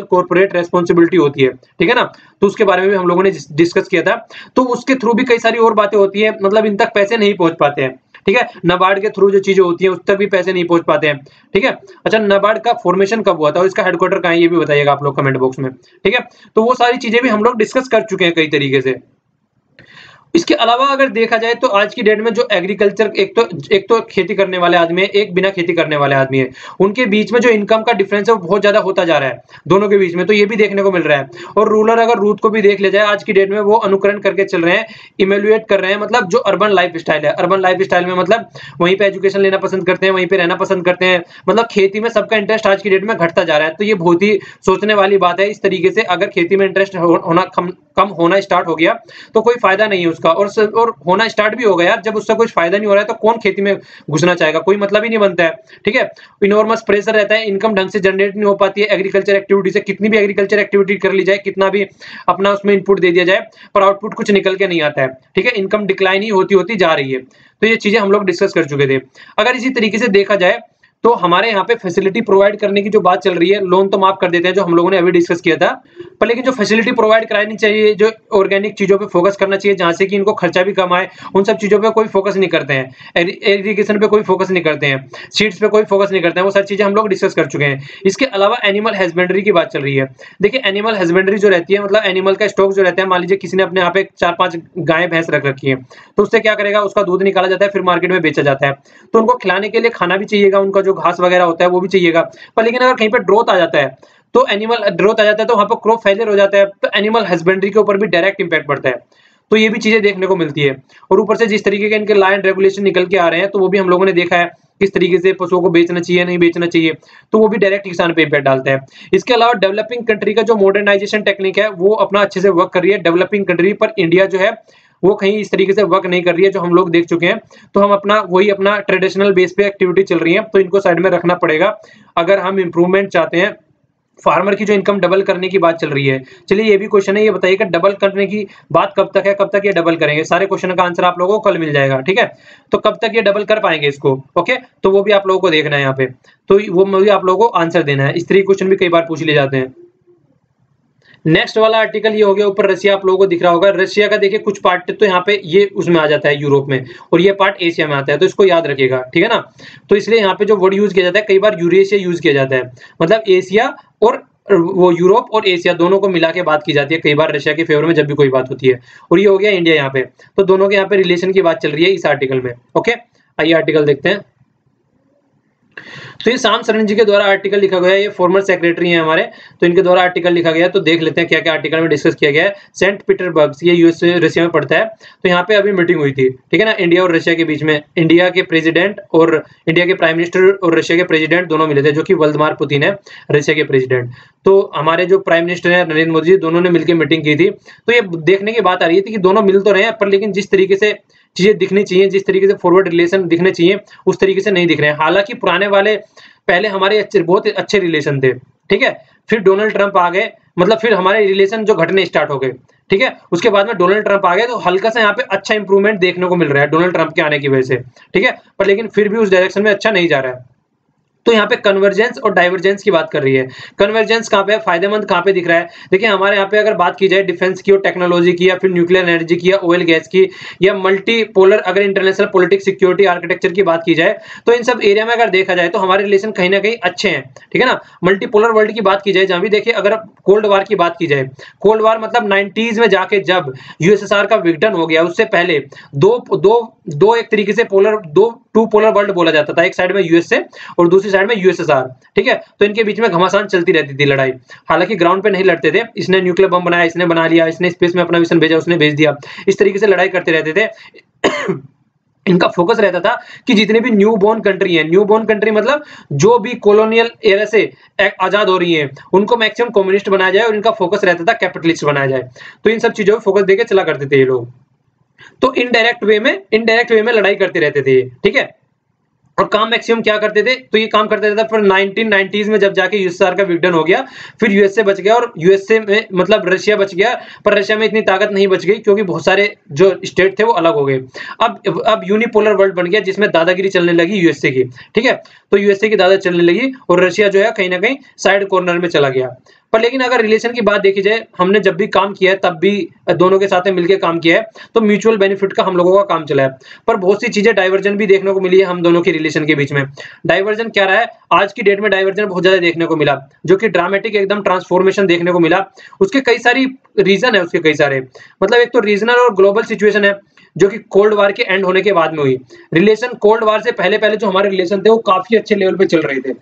Speaker 1: कॉर्पोरेट रेस्पॉन्सिबिलिटी होती है, ठीक है ना, तो उसके बारे में भी हम लोगों ने डिस्कस किया था। तो उसके थ्रू भी कई सारी और बातें होती है, मतलब इन तक पैसे नहीं पहुंच पाते हैं। ठीक है, नाबार्ड के थ्रू जो चीजें होती हैं उस तक भी पैसे नहीं पहुंच पाते हैं। ठीक है, अच्छा नाबार्ड का फॉर्मेशन कब हुआ था और इसका हेडक्वार्टर कहाँ है ये भी बताइएगा आप लोग कमेंट बॉक्स में। ठीक है, तो वो सारी चीजें भी हम लोग डिस्कस कर चुके हैं कई तरीके से। इसके अलावा अगर देखा जाए तो आज की डेट में जो एग्रीकल्चर, एक तो खेती करने वाले आदमी है, एक बिना खेती करने वाले आदमी है, उनके बीच में जो इनकम का डिफरेंस है वो बहुत ज्यादा होता जा रहा है दोनों के बीच में, तो ये भी देखने को मिल रहा है। और रूरल अगर रूथ को भी देख लिया जाए आज की डेट में वो अनुकरण करके चल रहे हैं, इवेल्युएट कर रहे हैं, मतलब जो अर्बन लाइफ स्टाइल है, अर्बन लाइफ स्टाइल में मतलब वहीं पे एजुकेशन लेना पसंद करते हैं, वहीं पे रहना पसंद करते हैं, मतलब खेती में सबका इंटरेस्ट आज की डेट में घटता जा रहा है। तो ये बहुत ही सोचने वाली बात है। इस तरीके से अगर खेती में इंटरेस्ट होना कम होना स्टार्ट हो गया तो कोई फायदा नहीं है उसका, और होना स्टार्ट भी हो गया यार, जब उससे कुछ फायदा नहीं हो रहा है तो कौन खेती में घुसना चाहेगा, कोई मतलब ही नहीं बनता है। ठीक है, इनॉर्मस प्रेशर रहता है, इनकम ढंग से जनरेट नहीं हो पाती है एग्रीकल्चर एक्टिविटी से, कितनी भी एग्रीकल्चर एक्टिविटी कर ली जाए, कितना भी अपना उसमें इनपुट दे दिया जाए, पर आउटपुट कुछ निकल के नहीं आता है। ठीक है, इनकम डिक्लाइन ही होती जा रही है। तो ये चीजें हम लोग डिस्कस कर चुके थे। अगर इसी तरीके से देखा जाए तो हमारे यहाँ पे फैसिलिटी प्रोवाइड करने की जो बात चल रही है, लोन तो माफ कर देते हैं जो हम लोगों ने अभी डिस्कस किया था, पर लेकिन जो फैसिलिटी प्रोवाइड करानी चाहिए, जो ऑर्गेनिक चीजों पे फोकस करना चाहिए जहां से कि इनको खर्चा भी कम आए, उन सब चीजों पे कोई फोकस नहीं करते हैं। एग्रीगेशन पे कोई फोकस नहीं करते हैं, सीड्स पे कोई फोकस नहीं करते हैं, वो सारी चीजें हम लोग डिस्कस कर चुके हैं। इसके अलावा एनिमल हस्बेंड्री की बात चल रही है। देखिए एनिमल हस्बेंड्री जो रहती है, मतलब एनिमल का स्टॉक जो रहता है, मान लीजिए किसी ने अपने यहाँ पे 4-5 गाय भैंस रख रखी है, तो उससे क्या करेगा, उसका दूध निकाला जाता है, फिर मार्केट में बेचा जाता है, तो उनको खिलाने के लिए खाना भी चाहिएगा, उनका जो घास वगैरह होता है वो भी चाहिएगा। पर लेकिन अगर कहीं पे ग्रोथ आ जाता है, तो एनिमल ग्रोथ आ जाता है तो वहां पर क्रॉप फेलियर हो जाता है, तो एनिमल हस्बेंड्री के ऊपर भी डायरेक्ट इंपैक्ट पड़ता है। तो ये भी चीजें देखने को मिलती है। और ऊपर से जिस तरीके के इनके लॉ एंड रेगुलेशन निकल के आ रहे हैं, तो वो भी हम लोगों ने देखा है किस तरीके से पशुओं को बेचना चाहिए नहीं बेचना चाहिए, तो वो भी डायरेक्ट किसान पे इम्पैक्ट डालता है। इसके अलावा डेवलपिंग कंट्री का जो मॉडर्नाइजेशन टेक्निक है वो अपना अच्छे से वर्क कर रही है डेवलपिंग कंट्री पर, इंडिया जो है वो कहीं इस तरीके से वर्क नहीं कर रही है, जो हम लोग देख चुके हैं। तो हम अपना ट्रेडिशनल बेस पे एक्टिविटी चल रही है, तो इनको साइड में रखना पड़ेगा अगर हम इंप्रूवमेंट चाहते हैं। फार्मर की जो इनकम डबल करने की बात चल रही है, चलिए ये भी क्वेश्चन है, ये बताइएगा डबल करने की बात कब तक है, कब तक ये डबल करेंगे? सारे क्वेश्चन का आंसर आप लोगों को कल मिल जाएगा। ठीक है, तो कब तक ये डबल कर पाएंगे इसको, ओके, तो वो भी आप लोगों को देखना है यहाँ पे, तो वो भी आप लोगों को आंसर देना है। इस तरीके क्वेश्चन भी कई बार पूछ लिए जाते हैं। नेक्स्ट वाला आर्टिकल ये हो गया, ऊपर रशिया आप लोगों को दिख रहा होगा। रशिया का देखिए कुछ पार्ट तो यहाँ पे ये उसमें आ जाता है यूरोप में, और ये पार्ट एशिया में आता है, तो इसको याद रखिएगा। ठीक है ना, तो इसलिए यहाँ पे जो वर्ड यूज किया जाता है, कई बार यूरेशिया यूज किया जाता है, मतलब एशिया और वो यूरोप और एशिया दोनों को मिला के बात की जाती है कई बार रशिया के फेवर में जब भी कोई बात होती है। और ये हो गया इंडिया यहाँ पे, तो दोनों के यहाँ पे रिलेशन की बात चल रही है इस आर्टिकल में। ओके, आइए आर्टिकल देखते हैं। तो ये शाम शरण जी के द्वारा आर्टिकल लिखा गया है, ये फॉर्मर सेक्रेटरी हैं हमारे, तो इनके द्वारा आर्टिकल लिखा गया है। तो देख लेते हैं क्या क्या आर्टिकल में डिस्कस किया गया है। सेंट पीटर्सबर्ग, ये यूएस रशिया में पड़ता है। तो यहाँ पे अभी मीटिंग हुई थी, ठीक है ना, इंडिया और रशिया के बीच में। इंडिया के प्रेसिडेंट और इंडिया के प्राइम मिनिस्टर और रशिया के प्रेसिडेंट दोनों मिले थे, जो कि व्लादिमीर पुतिन है रशिया के प्रेसिडेंट। तो हमारे जो प्राइम मिनिस्टर है नरेंद्र मोदी जी, दोनों ने मिलकर मीटिंग की थी। तो ये देखने की बात आ रही थी कि दोनों मिल तो रहे हैं, पर लेकिन जिस तरीके से चीजें दिखनी चाहिए, जिस तरीके से फॉरवर्ड रिलेशन दिखने चाहिए, उस तरीके से नहीं दिख रहे हैं। हालांकि पुराने वाले पहले हमारे बहुत अच्छे रिलेशन थे, ठीक है, फिर डोनाल्ड ट्रंप आ गए, मतलब फिर हमारे रिलेशन जो घटने स्टार्ट हो गए, ठीक है। उसके बाद में डोनाल्ड ट्रंप आ गए, तो हल्का सा यहाँ पे अच्छा इंप्रूवमेंट देखने को मिल रहा है डोनाल्ड ट्रंप के आने की वजह से, ठीक है, पर लेकिन फिर भी उस डायरेक्शन में अच्छा नहीं जा रहा है। तो यहाँ पे कन्वर्जेंस और डाइवर्जेंस की बात कर रही है। कन्वर्जेंस कहाँ पे है, फायदेमंद कहाँ पे दिख रहा है? देखिए हमारे यहाँ पे अगर बात की जाए डिफेंस की और टेक्नोलॉजी की, या फिर न्यूक्लियर एनर्जी की, या ऑयल गैस की, या मल्टीपोलर अगर इंटरनेशनल पॉलिटिक्स, सिक्योरिटी, आर्किटेक्चर की बात की जाए, तो इन सब एरिया में अगर देखा जाए तो हमारे रिलेशन कहीं ना कहीं अच्छे हैं, ठीक है ना। मल्टीपोलर वर्ल्ड की बात की जाए, जहाँ भी देखिए, अगर कोल्ड वार की बात की जाए, कोल्ड वार मतलब 90s में जाके जब यूएसएसआर का विघटन हो गया, उससे पहले दो दो दो एक तरीके से पोलर, दो टू पोलर वर्ल्ड बोला जाता था, एक साइड में यूएसए और दूसरी साइड में यूएसएसआर, ठीक है। तो इनके बीच में घमासान चलती रहती थी लड़ाई, हालांकि ग्राउंड पे नहीं लड़ते थे। इसने न्यूक्लियर बम बनाया, इसने बना लिया, इसने स्पेस में अपना मिशन भेजा, उसने भेज दिया, इस तरीके से लड़ाई करते रहते थे। इनका फोकस रहता था कि जितने भी न्यू बोर्न कंट्री है, न्यू बोर्न कंट्री मतलब जो भी कॉलोनियल एरा से आजाद हो रही हैं, उनको मैक्सिमम कम्युनिस्ट बनाया जाए, और इनका फोकस रहता था कैपिटलिस्ट बनाया जाए। तो इन सब चीजों पे फोकस देके चला करते थे ये लोग। तो इनडायरेक्ट वे में लड़ाई करते रहते थे, ठीक है। और काम मैक्सिमम क्या करते थे, तो ये काम करते रहता फिर 1990s में जब जाके यूएसएसआर का विघटन हो गया, फिर यूएसए बच गया, और यूएसए में मतलब रशिया बच गया, पर रशिया में इतनी ताकत नहीं बच गई क्योंकि बहुत सारे जो स्टेट थे वो अलग हो गए। अब यूनिपोलर वर्ल्ड बन गया, जिसमें दादागिरी चलने लगी यूएसए की, ठीक है। तो यूएसए की दादा चलने लगी, और रशिया जो है कहीं ना कहीं साइड कॉर्नर में चला गया। पर लेकिन अगर रिलेशन की बात देखी जाए, हमने जब भी काम किया है तब भी दोनों के साथ में मिलकर काम किया है, तो म्यूचुअल बेनिफिट का हम लोगों का काम चला है। पर बहुत सी चीजें डाइवर्जन भी देखने को मिली है हम दोनों के रिलेशन के बीच में। डाइवर्जन क्या रहा है, आज की डेट में डाइवर्जन बहुत ज्यादा देखने को मिला, जो कि ड्रामेटिक एकदम ट्रांसफॉर्मेशन देखने को मिला। उसके कई सारी रीजन है, उसके कई सारे, मतलब एक तो रीजनल और ग्लोबल सिचुएशन है, जो कि कोल्ड वार के एंड होने के बाद में हुई। रिलेशन कोल्ड वार से पहले पहले जो हमारे रिलेशन थे वो काफी अच्छे लेवल पे चल रहे थे,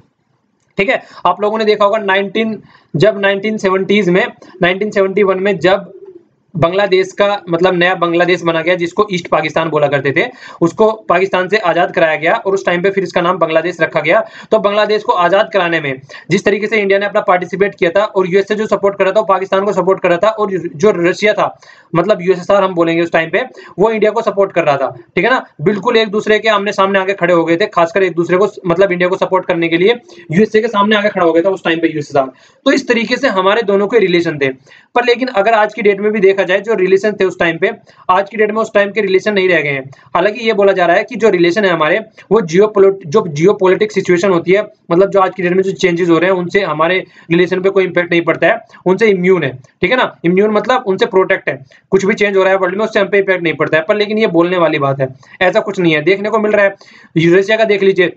Speaker 1: ठीक है। आप लोगों ने देखा होगा 1970s में, 1971 में जब बांग्लादेश का मतलब नया बांग्लादेश बना गया, जिसको ईस्ट पाकिस्तान बोला करते थे, उसको पाकिस्तान से आजाद कराया गया, और उस टाइम पे फिर इसका नाम बांग्लादेश रखा गया। तो बांग्लादेश को आजाद कराने में जिस तरीके से इंडिया ने अपना पार्टिसिपेट किया था, और यूएसए जो सपोर्ट कर रहा था वो पाकिस्तान को सपोर्ट कर रहा था, और जो रशिया था मतलब यूएसएसआर हम बोलेंगे उस टाइम पे, वो इंडिया को सपोर्ट कर रहा था, ठीक है ना। बिल्कुल एक दूसरे के आमने सामने आगे खड़े हो गए थे, खासकर एक दूसरे को मतलब इंडिया को सपोर्ट करने के लिए यूएसए के सामने आगे खड़ा हो गया था उस टाइम पे यूएसएसआर। तो इस तरीके से हमारे दोनों के रिलेशन थे। पर लेकिन अगर आज की डेट में भी देखा जाए, जो रिलेशन थे उस टाइम पे, आज की डेट में उस टाइम के रिलेशन नहीं रह गए हैं। हालांकि ये बोला जा रहा है कि जो रिलेशन है हमारे, वो जियोपॉलिटिक्स सिचुएशन होती है, मतलब जो आज की डेट में जो चेंजेस हो रहे हैं उनसे हमारे रिलेशन पे कोई इंपैक्ट नहीं पड़ता है, उनसे इम्यून है, ठीक है ना। इम्यून मतलब उनसे प्रोटेक्ट है, कुछ भी चेंज हो रहा है वर्ल्ड में उससे हम पे इंपैक्ट नहीं पड़ता है। पर लेकिन ये बोलने वाली बात है, ऐसा कुछ नहीं है, देखने को मिल रहा है। रशिया का देख लीजिए,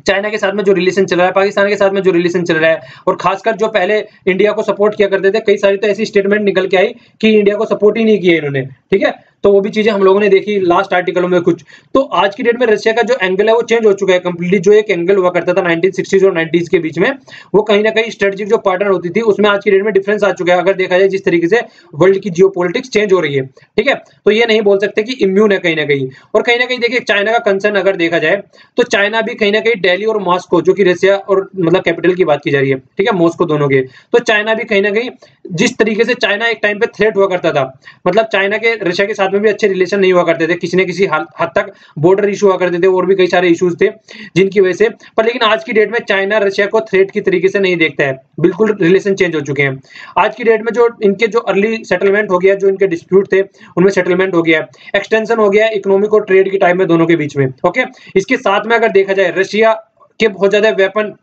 Speaker 1: चाइना के साथ में जो रिलेशन चल रहा है, पाकिस्तान के साथ में जो रिलेशन चल रहा है, और खासकर जो पहले इंडिया को सपोर्ट किया करते थे, कई सारी तो ऐसी स्टेटमेंट निकल के आई कि इंडिया को सपोर्ट ही नहीं किया इन्होंने, ठीक है। तो वो भी चीजें हम लोगों ने देखी लास्ट आर्टिकलों में कुछ। तो आज की डेट में रशिया का जो एंगल है वो चेंज हो चुका है कंप्लीटली। जो एक एंगल हुआ करता था 1960s और 90s के बीच में, वो कहीं ना कहीं स्ट्रेटेजिक जो पैटर्न होती थी उसमें आज की डेट में डिफरेंस आ चुका है, अगर देखा जाए जिस तरीके से वर्ल्ड की जियोपॉलिटिक्स चेंज हो रही है, ठीक है। तो ये नहीं बोल सकते कि इम्यून है कहीं ना कहीं। और कहीं ना कहीं देखिए चाइना का कंसर्न अगर देखा जाए, तो चाइना भी कहीं ना कहीं दिल्ली और मॉस्को, जो कि रशिया और मतलब कैपिटल की बात की जा रही है, ठीक है, मॉस्को दोनों के, तो चाइना भी कहीं ना कहीं जिस तरीके से चाइना एक टाइम पे थ्रेट हुआ करता था, मतलब चाइना के रशिया के साथ में भी अच्छे रिलेशन नहीं हुआ करते थे, किसी न किसी हद तक बॉर्डर इशू हुआ करते थे, और भी कई सारे इश्यूज थे जिनकी वजह से। पर लेकिन आज की डेट में चाइना रशिया को थ्रेट की तरीके से नहीं देखता है, बिल्कुल रिलेशन चेंज हो चुके हैं। आज की डेट में जो इनके जो अर्ली सेटलमेंट हो गया, जो इनके डिस्प्यूट थे उनमें सेटलमेंट हो गया, एक्सटेंशन हो गया इकोनॉमिक और ट्रेड की टाइम में दोनों के बीच में, ओके। इसके साथ में अगर देखा जाए, रशिया के बहुत ज्यादा वेपन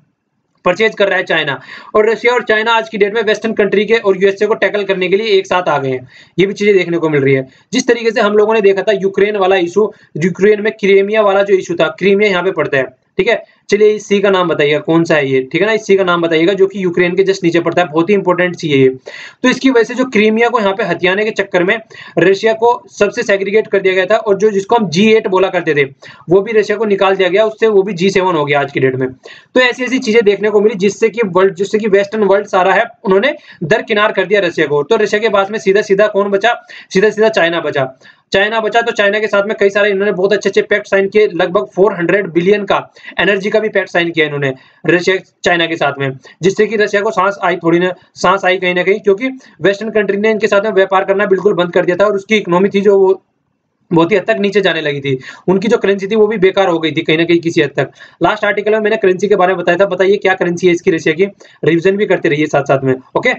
Speaker 1: परचेज कर रहा है चाइना, और रशिया और चाइना आज की डेट में वेस्टर्न कंट्री के और यूएसए को टैकल करने के लिए एक साथ आ गए हैं। ये भी चीजें देखने को मिल रही है। जिस तरीके से हम लोगों ने देखा था यूक्रेन वाला इशू, यूक्रेन में क्रीमिया वाला जो इशू था, क्रीमिया यहाँ पे पड़ता है, ठीक है, चलिए इस सी का नाम बताइएगा कौन सा है ये, ठीक है ना, इस सी का नाम बताइएगा जो कि यूक्रेन के जस्ट नीचे पड़ता है, बहुत ही इंपॉर्टेंट सी है ये। तो इसकी वजह से जो क्रीमिया को यहाँ पे हथियाने के चक्कर में रशिया को सबसे सेग्रीगेट कर दिया गया था, और जो जिसको हम G8 बोला करते थे वो भी रशिया को निकाल दिया गया, उससे वो भी G7 हो गया आज की डेट में। तो ऐसी ऐसी चीजें देखने को मिली जिससे कि वेस्टर्न वर्ल्ड सारा है उन्होंने दरकिनार कर दिया रशिया को। तो रशिया के पास में सीधा सीधा कौन बचा, सीधा सीधा चाइना बचा। तो चाइना के साथ में कई सारे इन्होंने बहुत अच्छे अच्छे पैक्ट साइन किए, लगभग 400 बिलियन का एनर्जी का भी पैक्ट साइन किया इन्होंने रशिया चाइना के साथ में, जिससे कि रशिया को सांस आई कहीं ना कहीं, क्योंकि वेस्टर्न कंट्री ने इनके साथ में व्यापार करना बिल्कुल बंद कर दिया था, और उसकी इकोनॉमी थी जो वो बहुत ही हद तक नीचे जाने लगी थी। उनकी जो करेंसी थी वो भी बेकार हो गई थी कहीं ना कहीं किसी हद तक। लास्ट आर्टिकल में मैंने करेंसी के बारे में बताया था, बताइए क्या करेंसी है इसकी रशिया की, रिवीजन भी करते रहिए साथ साथ में, ओके।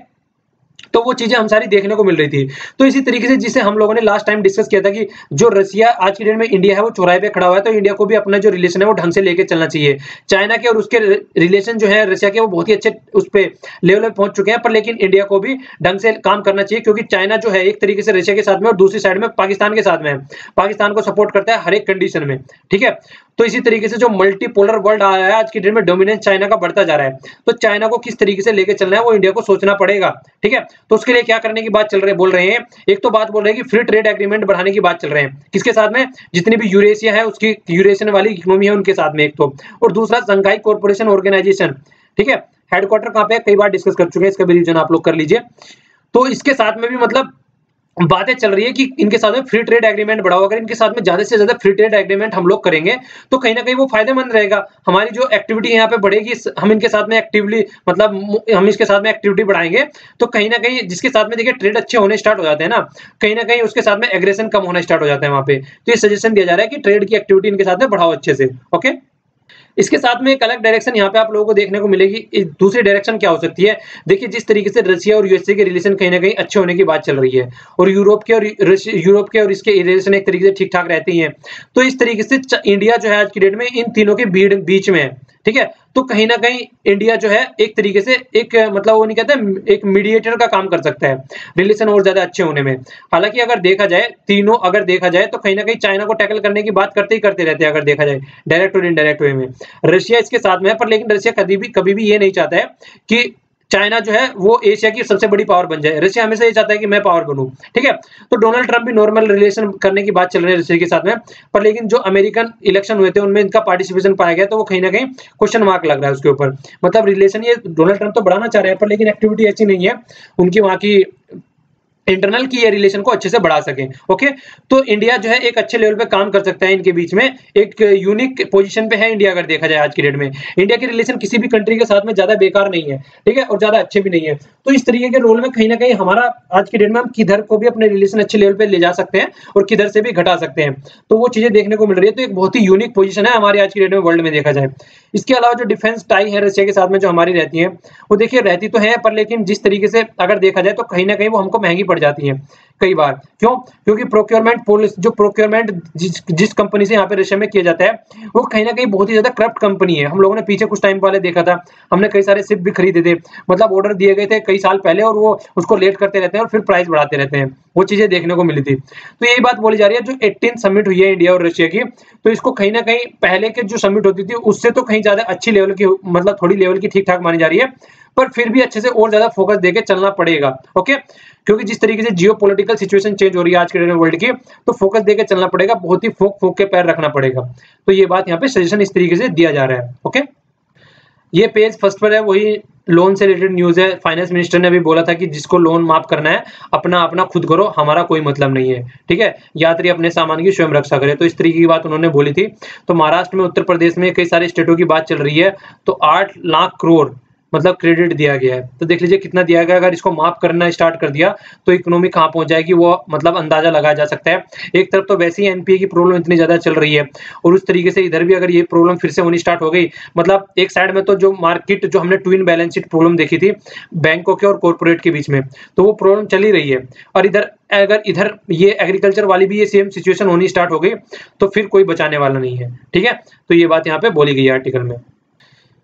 Speaker 1: तो वो चीजें हम सारी देखने को मिल रही थी। तो इसी तरीके से जिसे हम लोगों ने लास्ट टाइम डिस्कस किया था कि जो रशिया आज की डेट में इंडिया है वो चौराहे पे खड़ा हुआ है, तो इंडिया को भी अपना जो रिलेशन है वो ढंग से लेके चलना चाहिए। चाइना के और उसके रिलेशन जो है रशिया के वो बहुत ही अच्छे उस पे लेवल पे पहुंच चुके हैं, पर लेकिन इंडिया को भी ढंग से काम करना चाहिए, क्योंकि चाइना जो है एक तरीके से रशिया के साथ में और दूसरी साइड में पाकिस्तान के साथ में है, पाकिस्तान को सपोर्ट करता है हर एक कंडीशन में, ठीक है। तो इसी तरीके से जो मल्टीपोलर वर्ल्ड आया है आज की डेट में, डोमिनेंस चाइना का बढ़ता जा रहा है, तो चाइना को किस तरीके से लेके चलना है वो इंडिया को सोचना पड़ेगा, ठीक है। तो उसके लिए क्या करने की बात बोल रहे हैं, एक तो बात बोल रहे हैं कि फ्री ट्रेड एग्रीमेंट बढ़ाने की बात चल रहे हैं, किसके साथ में, जितनी भी यूरेशिया है उसकी यूरेशियन वाली इकोनॉमी है उनके साथ में एक तो, और दूसरा शंघाई कोऑपरेशन ऑर्गेनाइजेशन, ठीक है। हेडक्वार्टर कहां पे है, कई बार डिस्कस कर चुके हैं, इसका भी रिवीजन आप लोग कर लीजिए। तो इसके साथ में भी मतलब बातें चल रही है कि इनके साथ में फ्री ट्रेड एग्रीमेंट बढ़ाओ, अगर इनके साथ में ज्यादा से ज्यादा फ्री ट्रेड एग्रीमेंट हम लोग करेंगे तो कहीं ना कहीं वो फायदेमंद रहेगा, हमारी जो एक्टिविटी यहाँ पे बढ़ेगी, हम इनके साथ में एक्टिवली मतलब हम इसके साथ में एक्टिविटी बढ़ाएंगे, तो कहीं ना कहीं जिसके साथ में देखिए ट्रेड अच्छे होने स्टार्ट हो जाते हैं ना, कहीं ना कहीं उसके साथ में एग्रेशन कम होना स्टार्ट हो जाता है वहां पे। तो ये सजेशन दिया जा रहा है कि ट्रेड की एक्टिविटी इनके साथ में बढ़ाओ अच्छे से, ओके। इसके साथ में एक अलग डायरेक्शन यहाँ पे आप लोगों को देखने को मिलेगी। दूसरी डायरेक्शन क्या हो सकती है, देखिए जिस तरीके से रशिया और यूएसए के रिलेशन कहीं ना कहीं अच्छे होने की बात चल रही है, और यूरोप के और इसके रिलेशन एक तरीके से ठीक ठाक रहती हैं, तो इस तरीके से इंडिया जो है आज की डेट में इन तीनों के बीच में है, ठीक है। तो कहीं ना कहीं इंडिया जो है एक तरीके से एक मतलब वो नहीं कहते एक मीडिएटर का काम कर सकता है रिलेशन और ज्यादा अच्छे होने में। हालांकि अगर देखा जाए तीनों अगर देखा जाए तो कहीं ना कहीं चाइना को टैकल करने की बात करते ही करते रहते हैं, अगर देखा जाए डायरेक्ट और इनडायरेक्ट वे में रशिया इसके साथ में है, पर लेकिन रशिया कभी भी ये नहीं चाहता है कि चाइना जो है वो एशिया की सबसे बड़ी पावर बन जाए, रशिया हमेशा ये चाहता है कि मैं पावर बनूं, ठीक है। तो डोनाल्ड ट्रंप भी नॉर्मल रिलेशन करने की बात चल रही है रशिया के साथ में, पर लेकिन जो अमेरिकन इलेक्शन हुए थे उनमें इनका पार्टिसिपेशन पाया गया, तो वो कहीं ना कहीं क्वेश्चन मार्क लग रहा है उसके ऊपर। मतलब रिलेशन ये डोनाल्ड ट्रंप तो बढ़ाना चाह रहे हैं, पर लेकिन एक्टिविटी ऐसी नहीं है उनकी वहां की इंटरनल की ये रिलेशन को अच्छे से बढ़ा सके, ओके। तो इंडिया जो है एक अच्छे लेवल पे काम कर सकता है, इनके बीच में एक यूनिक पोजीशन पे है इंडिया। अगर देखा जाए आज की डेट में इंडिया के रिलेशन किसी भी कंट्री के साथ में ज्यादा बेकार नहीं है, ठीक है, और ज्यादा अच्छे भी नहीं है। तो इस तरीके के रोल में कहीं ना कहीं हमारा आज की डेट में हम किधर को भी अपने रिलेशन अच्छे लेवल पे ले जा सकते हैं और किधर से भी घटा सकते हैं, तो वो चीजें देखने को मिल रही है। तो एक बहुत ही यूनिक पोजीशन है हमारी आज की डेट में वर्ल्ड में देखा जाए। इसके अलावा जो डिफेंस टाई है रशिया के साथ में जो हमारी रहती है, वो देखिए रहती तो है, पर लेकिन जिस तरीके से अगर देखा जाए तो कहीं ना कहीं वो हमको महंगी पड़ जाती है कई बार। क्यों? क्योंकि प्रोक्योरमेंट पॉलिसी जो प्रोक्योरमेंट जिस कंपनी से यहाँ पे रशिया में किया जाता है वो कहीं ना कहीं बहुत ही ज्यादा करप्ट कंपनी है। हम लोगों ने पीछे कुछ टाइम पहले देखा था, हमने कई सारे शिप भी खरीदे थे, मतलब ऑर्डर दिए गए थे कई साल पहले और वो उसको लेट करते रहते हैं और फिर प्राइस बढ़ाते रहते हैं, वो चीजें देखने को मिली थी। तो यही बात बोली जा रही है जो 18 समिट हुई है इंडिया और रशिया की, तो इसको कहीं ना कहीं पहले के जो समिट होती थी उससे तो कहीं ज्यादा अच्छी लेवल की, मतलब थोड़ी लेवल की ठीक ठाक मानी जा रही है, पर फिर भी अच्छे से और ज्यादा फोकस देके चलना पड़ेगा, ओके। क्योंकि जिस तरीके से जियोपॉलिटिकल सिचुएशन चेंज हो रही है आज के डेट में वर्ल्ड की, तो फोकस देके चलना पड़ेगा, बहुत ही फोक के पैर रखना पड़ेगा। तो ये बात यहाँ पे सजेशन इस तरीके से दिया जा रहा है, ओके। ये पेज फर्स्ट पर है, वही लोन से रिलेटेड न्यूज है। फाइनेंस मिनिस्टर ने भी बोला था कि जिसको लोन माफ करना है अपना अपना खुद करो, हमारा कोई मतलब नहीं है, ठीक है। यात्री अपने सामान की स्वयं रक्षा करे, तो इस तरीके की बात उन्होंने बोली थी। तो महाराष्ट्र में, उत्तर प्रदेश में कई सारे स्टेटों की बात चल रही है, तो 8 लाख करोड़ मतलब क्रेडिट दिया गया है। तो देख लीजिए कितना दिया गया, अगर इसको माफ करना स्टार्ट कर दिया तो इकोनॉमी कहाँ पहुंच जाएगी वो मतलब अंदाजा लगाया जा सकता है। एक तरफ तो वैसे ही एनपीए की प्रॉब्लम इतनी ज्यादा चल रही है और उस तरीके से इधर भी अगर ये प्रॉब्लम फिर से होनी स्टार्ट हो गई, मतलब एक साइड में तो जो मार्केट जो हमने ट्विन बैलेंस शीट प्रॉब्लम देखी थी बैंकों के और कॉर्पोरेट के बीच में, तो वो प्रॉब्लम चल ही रही है। और इधर ये एग्रीकल्चर वाली भी ये सेम सिचुएशन होनी स्टार्ट हो गई तो फिर कोई बचाने वाला नहीं है, ठीक है। तो ये बात यहाँ पे बोली गई है आर्टिकल में।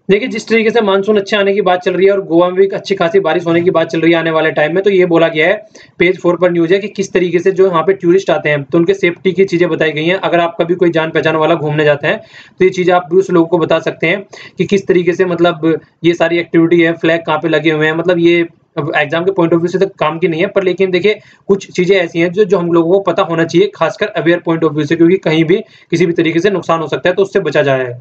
Speaker 1: देखिए जिस तरीके से मानसून अच्छे आने की बात चल रही है और गोवा में भी अच्छी खासी बारिश होने की बात चल रही है आने वाले टाइम में, तो ये बोला गया है पेज 4 पर न्यूज़ है कि किस तरीके से जो यहाँ पे टूरिस्ट आते हैं तो उनके सेफ्टी की चीज़ें बताई गई हैं। अगर आपका भी कोई जान पहचान वाला घूमने जाता है तो ये चीज़ें आप भी उस लोगों को बता सकते हैं कि किस तरीके से मतलब ये सारी एक्टिविटी है, फ्लैग कहाँ पे लगे हुए हैं। मतलब ये अब एग्जाम के पॉइंट ऑफ व्यू से तो काम की नहीं है, पर लेकिन देखिए कुछ चीज़ें ऐसी हैं जो जो हम लोगों को पता होना चाहिए, खासकर अवेयर पॉइंट ऑफ व्यू से, क्योंकि कहीं भी किसी भी तरीके से नुकसान हो सकता है तो उससे बचा जाए।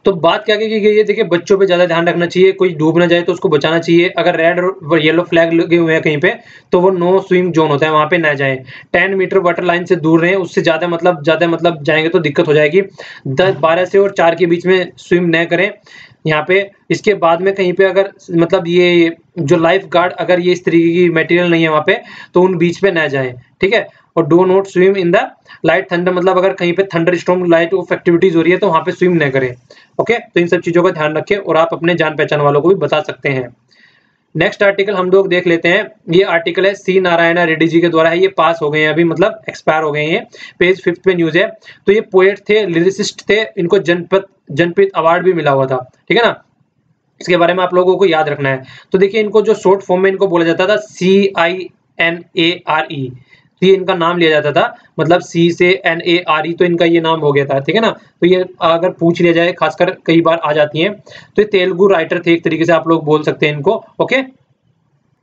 Speaker 1: तो बात क्या की गई है, देखिए बच्चों पे ज़्यादा ध्यान रखना चाहिए, कोई डूब ना जाए तो उसको बचाना चाहिए। अगर रेड और येलो फ्लैग लगे हुए हैं कहीं पे तो वो नो स्विम जोन होता है, वहाँ पे ना जाएँ। 10 मीटर वाटर लाइन से दूर रहें, उससे ज़्यादा मतलब जाएँगे तो दिक्कत हो जाएगी। 12 से और 4 के बीच में स्विम न करें यहाँ पे। इसके बाद में कहीं पे अगर मतलब ये जो लाइफ गार्ड अगर ये इस तरीके की मटेरियल नहीं है वहाँ पे, तो उन बीच पे ना जाएँ, ठीक है? और do not swim in the light thunder, मतलब अगर कहीं पे thunder storm light of activities हो रही है तो वहाँ पे स्विम न करें। ओके, तो इन सब चीज़ों का ध्यान रखें और आप अपने जान पहचान वालों को भी बता सकते हैं। नेक्स्ट आर्टिकल हम लोग देख लेते हैं। ये आर्टिकल है सी नारायण रेड्डी जी के द्वारा है, ये पास हो गए हैं अभी, मतलब एक्सपायर हो गए हैं। पेज 5 पे न्यूज़ है। तो ये पोएट थे, लिरिसिस्ट थे, इनको जनपद अवार्ड भी मिला हुआ था, ठीक है ना? इसके बारे में आप लोगों को याद रखना है। तो देखिए इनको जो शॉर्ट फॉर्म में इनको बोला जाता था CINARE, ये इनका नाम लिया जाता था, मतलब सी से NARE, तो इनका ये नाम हो गया था, ठीक है ना? तो ये अगर पूछ लिया जाए, खासकर कई बार आ जाती हैं। तो ये तेलुगु राइटर थे, एक तरीके से आप लोग बोल सकते हैं इनको। ओके,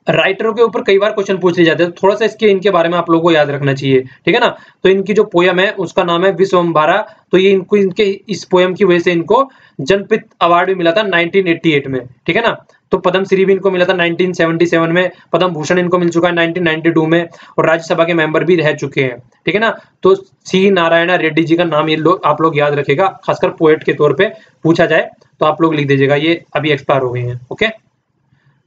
Speaker 1: राइटरों के ऊपर कई बार क्वेश्चन पूछ लिए जाते हैं, तो थोड़ा सा इनके बारे में आप लोगों को याद रखना चाहिए, ठीक है ना? तो इनकी जो पोयम है उसका नाम है विश्वम्भरा। तो ये इनको इनके इस पोयम की वजह से इनको जनपद अवार्ड भी मिला था 1988 में, ठीक है ना? तो पद्म श्री भी इनको मिला था 1977 में, पद्म भूषण इनको मिल चुका है 1992 में, और राज्यसभा के मेंबर भी रह चुके हैं, ठीक है ना? तो सी नारायण रेड्डी जी का नाम ये लोग आप लोग याद रखेगा, खासकर पोएट के तौर पे पूछा जाए तो आप लोग लिख दीजिएगा। ये अभी एक्सपायर हो गए हैं। ओके,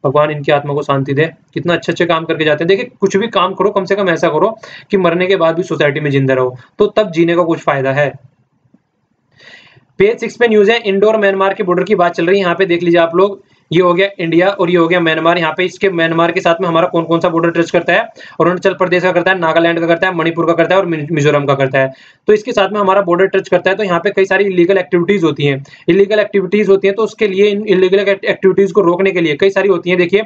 Speaker 1: भगवान इनकी आत्मा को शांति दे। कितना अच्छे-अच्छे काम करके जाते हैं। देखिए कुछ भी काम करो, कम से कम ऐसा करो कि मरने के बाद भी सोसाइटी में जिंदा रहो, तो तब जीने का कुछ फायदा है। पेज 6 पे न्यूज़ है, इंडो और म्यांमार के बॉर्डर की बात चल रही है। यहाँ पे देख लीजिए आप लोग, ये हो गया इंडिया और ये हो गया म्यांमार। यहाँ पे इसके म्यांमार के साथ में हमारा कौन-कौन सा बॉर्डर टच करता है? अरुणाचल प्रदेश का करता है, नागालैंड का करता है, मणिपुर का करता है और मिजोरम का करता है। तो इसके साथ में हमारा बॉर्डर टच करता है, तो यहाँ पे कई सारी इलीगल एक्टिविटीज होती हैं। इलीगल एक्टिविटीज होती हैं तो उसके लिए, इन इलीगल एक्टिविटीज को रोकने के लिए कई सारी होती हैं। देखिए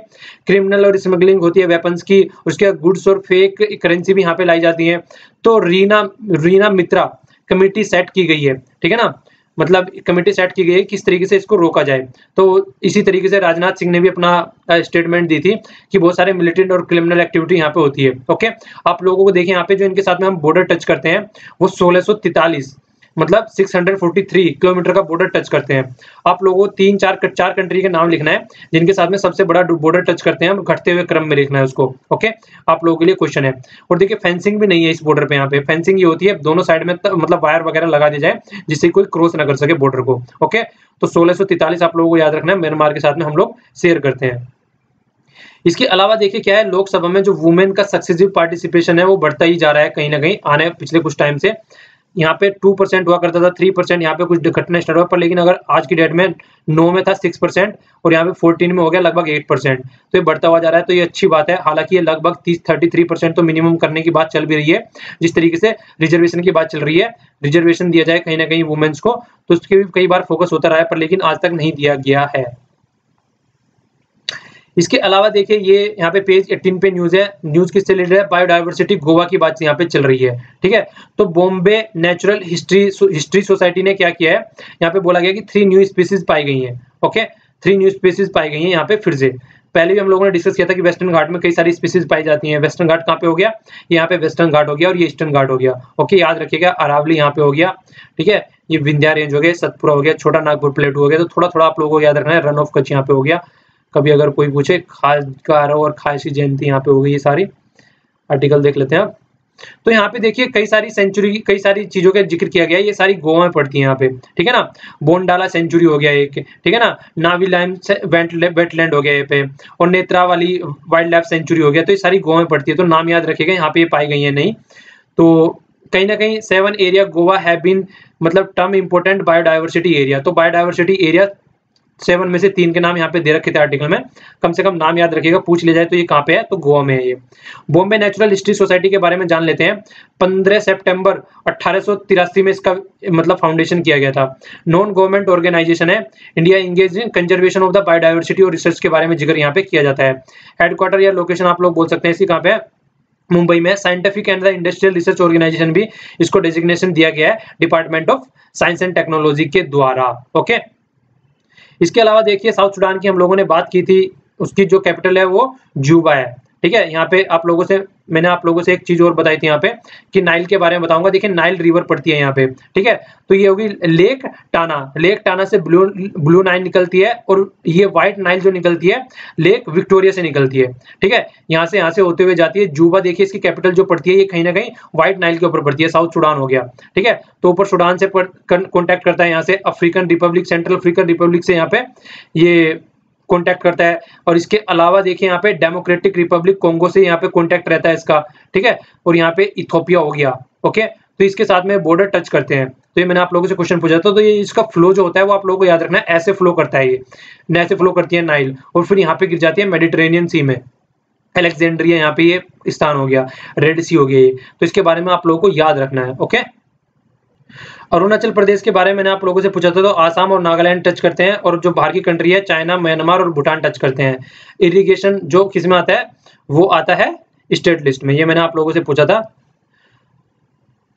Speaker 1: क्रिमिनल और स्मगलिंग होती है वेपन्स की, उसके गुड्स और फेक करेंसी भी यहाँ पे लाई जाती है। तो रीना मित्रा कमेटी सेट की गई है, ठीक है ना? मतलब कमेटी सेट की गई है किस तरीके से इसको रोका जाए। तो इसी तरीके से राजनाथ सिंह ने भी अपना स्टेटमेंट दी थी कि बहुत सारे मिलिटेंट और क्रिमिनल एक्टिविटी यहाँ पे होती है। ओके, आप लोगों को देखिए यहाँ पे जो इनके साथ में हम बॉर्डर टच करते हैं वो 1643 मतलब 643 किलोमीटर का बॉर्डर टच करते हैं। आप लोगों को चार कंट्री के नाम लिखना है जिनके साथ में सबसे बड़ा बॉर्डर टच करते हैं, घटते हुए क्रम में लिखना है उसको। ओके, आप लोगों के लिए क्वेश्चन है। और देखिए फेंसिंग भी नहीं है इस बॉर्डर पे। यहाँ पे फेंसिंग ये होती है दोनों साइड में मतलब वायर वगैरह लगा दिया जाए जिससे कोई क्रॉस ना कर सके बॉर्डर को। ओके, तो 1643 आप लोगों को याद रखना है, म्यांमार के साथ में हम लोग शेयर करते हैं। इसके अलावा देखिए क्या है, लोकसभा में जो वुमेन का सक्सेसिव पार्टिसिपेशन है वो बढ़ता ही जा रहा है कहीं ना कहीं आने पिछले कुछ टाइम से। यहाँ पे 2% हुआ करता था, 3% यहाँ पे कुछ घटना स्टार्ट हुआ, पर लेकिन अगर आज की डेट में 9 में था 6% और यहाँ पे 14 में हो गया लगभग 8%। तो ये बढ़ता हुआ जा रहा है, तो ये अच्छी बात है। हालांकि ये लगभग 33% तो मिनिमम करने की बात चल भी रही है। जिस तरीके से रिजर्वेशन की बात चल रही है, रिजर्वेशन दिया जाए कहीं ना कहीं वुमेन्स को, तो उसके भी कई बार फोकस होता रहा है, पर लेकिन आज तक नहीं दिया गया है। इसके अलावा देखिए ये यहाँ पे पेज 18 पे न्यूज़ है। न्यूज़ किससे रिलेटेड है? बायोडायवर्सिटी गोवा की बात यहाँ पे चल रही है, ठीक है? तो बॉम्बे नेचुरल हिस्ट्री सोसाइटी ने क्या किया है, यहाँ पे बोला गया कि 3 न्यू स्पीसीज पाई गई हैं। ओके, 3 न्यू स्पीसीज पाई गई हैं यहाँ पे फिर से। पहले भी हम लोगों ने डिस्कस किया था कि वेस्टर्न घाट में कई सारी स्पीसीज पाई जाती हैं। वेस्टर्न घाट कहाँ पे हो गया? यहाँ पे वेस्टर्न घाट हो गया और ये ईस्टर्न घाट हो गया। ओके, याद रखिएगा। अरावली यहाँ पे हो गया, ठीक है? ये विंध्या रेंज हो गया, सतपुरा हो गया, छोटा नागपुर प्लेटू हो गया। तो थोड़ा थोड़ा आप लोगों को याद रखना है। रन ऑफ कच्छ यहाँ पे हो गया। कभी अगर कोई पूछे, खासगार और खासी जयंती यहाँ पे हो गई। ये सारी आर्टिकल देख लेते हैं आप। तो यहाँ पे देखिए कई सारी सेंचुरी, कई सारी चीजों का जिक्र किया गया है। ये सारी गोवा में पड़ती है यहाँ पे, ठीक है ना? बोंडाला सेंचुरी हो गया एक, ठीक है ना? नाविलाइम वेटलैंड हो गया ये पे, और नेत्रावली वाइल्ड लाइफ सेंचुरी हो गया। तो ये सारी गोवा में पड़ती है, तो नाम याद रखिएगा। यहाँ पे ये पाई गई है नहीं, तो कहीं ना कहीं 7 एरिया गोवा हैव बीन मतलब टर्म इंपोर्टेंट बायोडायवर्सिटी एरिया। तो बायोडायवर्सिटी एरिया 7 में से 3 के नाम यहाँ पे दे रखे थे आर्टिकल में, कम से कम नाम याद रखिएगा, पूछ लिया जाए तो ये कहाँ पे है, तो गोवा में है ये। बॉम्बे नेचुरल हिस्ट्री सोसाइटी के बारे में जान लेते हैं। 15 सितंबर 1883 में इसका मतलब फाउंडेशन किया गया था। नॉन गवर्नमेंट ऑर्गेनाइजेशन है। India engage in conservation of the biodiversity और रिसर्च के बारे में जिक्र यहाँ पे किया जाता है। हेडक्वार्टर या लोकेशन आप लोग बोल सकते हैं इसकी कहाँ पे है, मुंबई में। Scientific and the industrial research organisation भी इसको डेजिग्नेशन दिया गया है department of science and technology के द्वारा। ओके, इसके अलावा देखिए साउथ सुडान की हम लोगों ने बात की थी, उसकी जो कैपिटल है वो जूबा है। ठीक है, यहाँ पे मैंने आप लोगों से एक चीज और बताई थी यहाँ पे कि नाइल के बारे में बताऊंगा। देखिए नाइल रिवर पड़ती है यहाँ पे, ठीक है, तो ये होगी लेक टाना। लेक टाना से ब्लू नाइल निकलती है, और ये व्हाइट नाइल जो निकलती है लेक विक्टोरिया से निकलती है। ठीक है, यहाँ से होते हुए जाती है। जूबा देखिए इसकी कैपिटल जो पड़ती है ये कहीं ना कहीं व्हाइट नाइल के ऊपर पड़ती है, साउथ सुडान हो गया। ठीक है, तो ऊपर सुडान से कॉन्टेक्ट करता है यहाँ से African Republic, central African Republic से यहाँ पे ये कॉन्टैक्ट करता है। और इसके अलावा देखिए यहाँ पे डेमोक्रेटिक रिपब्लिक कोंगो से यहाँ पे कॉन्टैक्ट रहता है इसका। ठीक है, और यहाँ पे इथोपिया हो गया। ओके, तो इसके साथ में बॉर्डर टच करते हैं। तो ये मैंने आप लोगों से क्वेश्चन पूछा था, तो ये इसका फ्लो जो होता है वो आप लोगों को याद रखना है, ऐसे फ्लो करता है ये, ऐसे फ्लो करती है नाइल, और फिर यहाँ पे गिर जाती है मेडिटेरेनियन सी में। अलेक्जेंड्रिया यहाँ पे ये स्थान हो गया, रेड सी हो गया ये, तो इसके बारे में आप लोगों को याद रखना है। ओके, अरुणाचल प्रदेश के बारे में मैंने आप लोगों से पूछा था, तो आसाम और नागालैंड टच करते हैं, और जो बाहर की कंट्री है चाइना, म्यांमार और भूटान टच करते हैं। इरिगेशन जो किस में आता है, वो आता है स्टेट लिस्ट में, ये मैंने आप लोगों से पूछा था।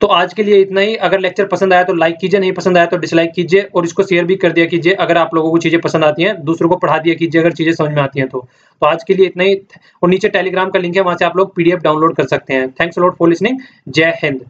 Speaker 1: तो आज के लिए इतना ही। अगर लेक्चर पसंद आया तो लाइक कीजिए, नहीं पसंद आया तो डिसलाइक कीजिए, और इसको शेयर भी कर दिया कीजिए अगर आप लोगों को चीजें पसंद आती हैं, दूसरों को पढ़ा दिया कीजिए अगर चीजें समझ में आती हैं तो आज के लिए इतना ही। और नीचे टेलीग्राम का लिंक है, वहां से आप लोग PDF डाउनलोड कर सकते हैं। Thanks a lot for listening. जय हिंद।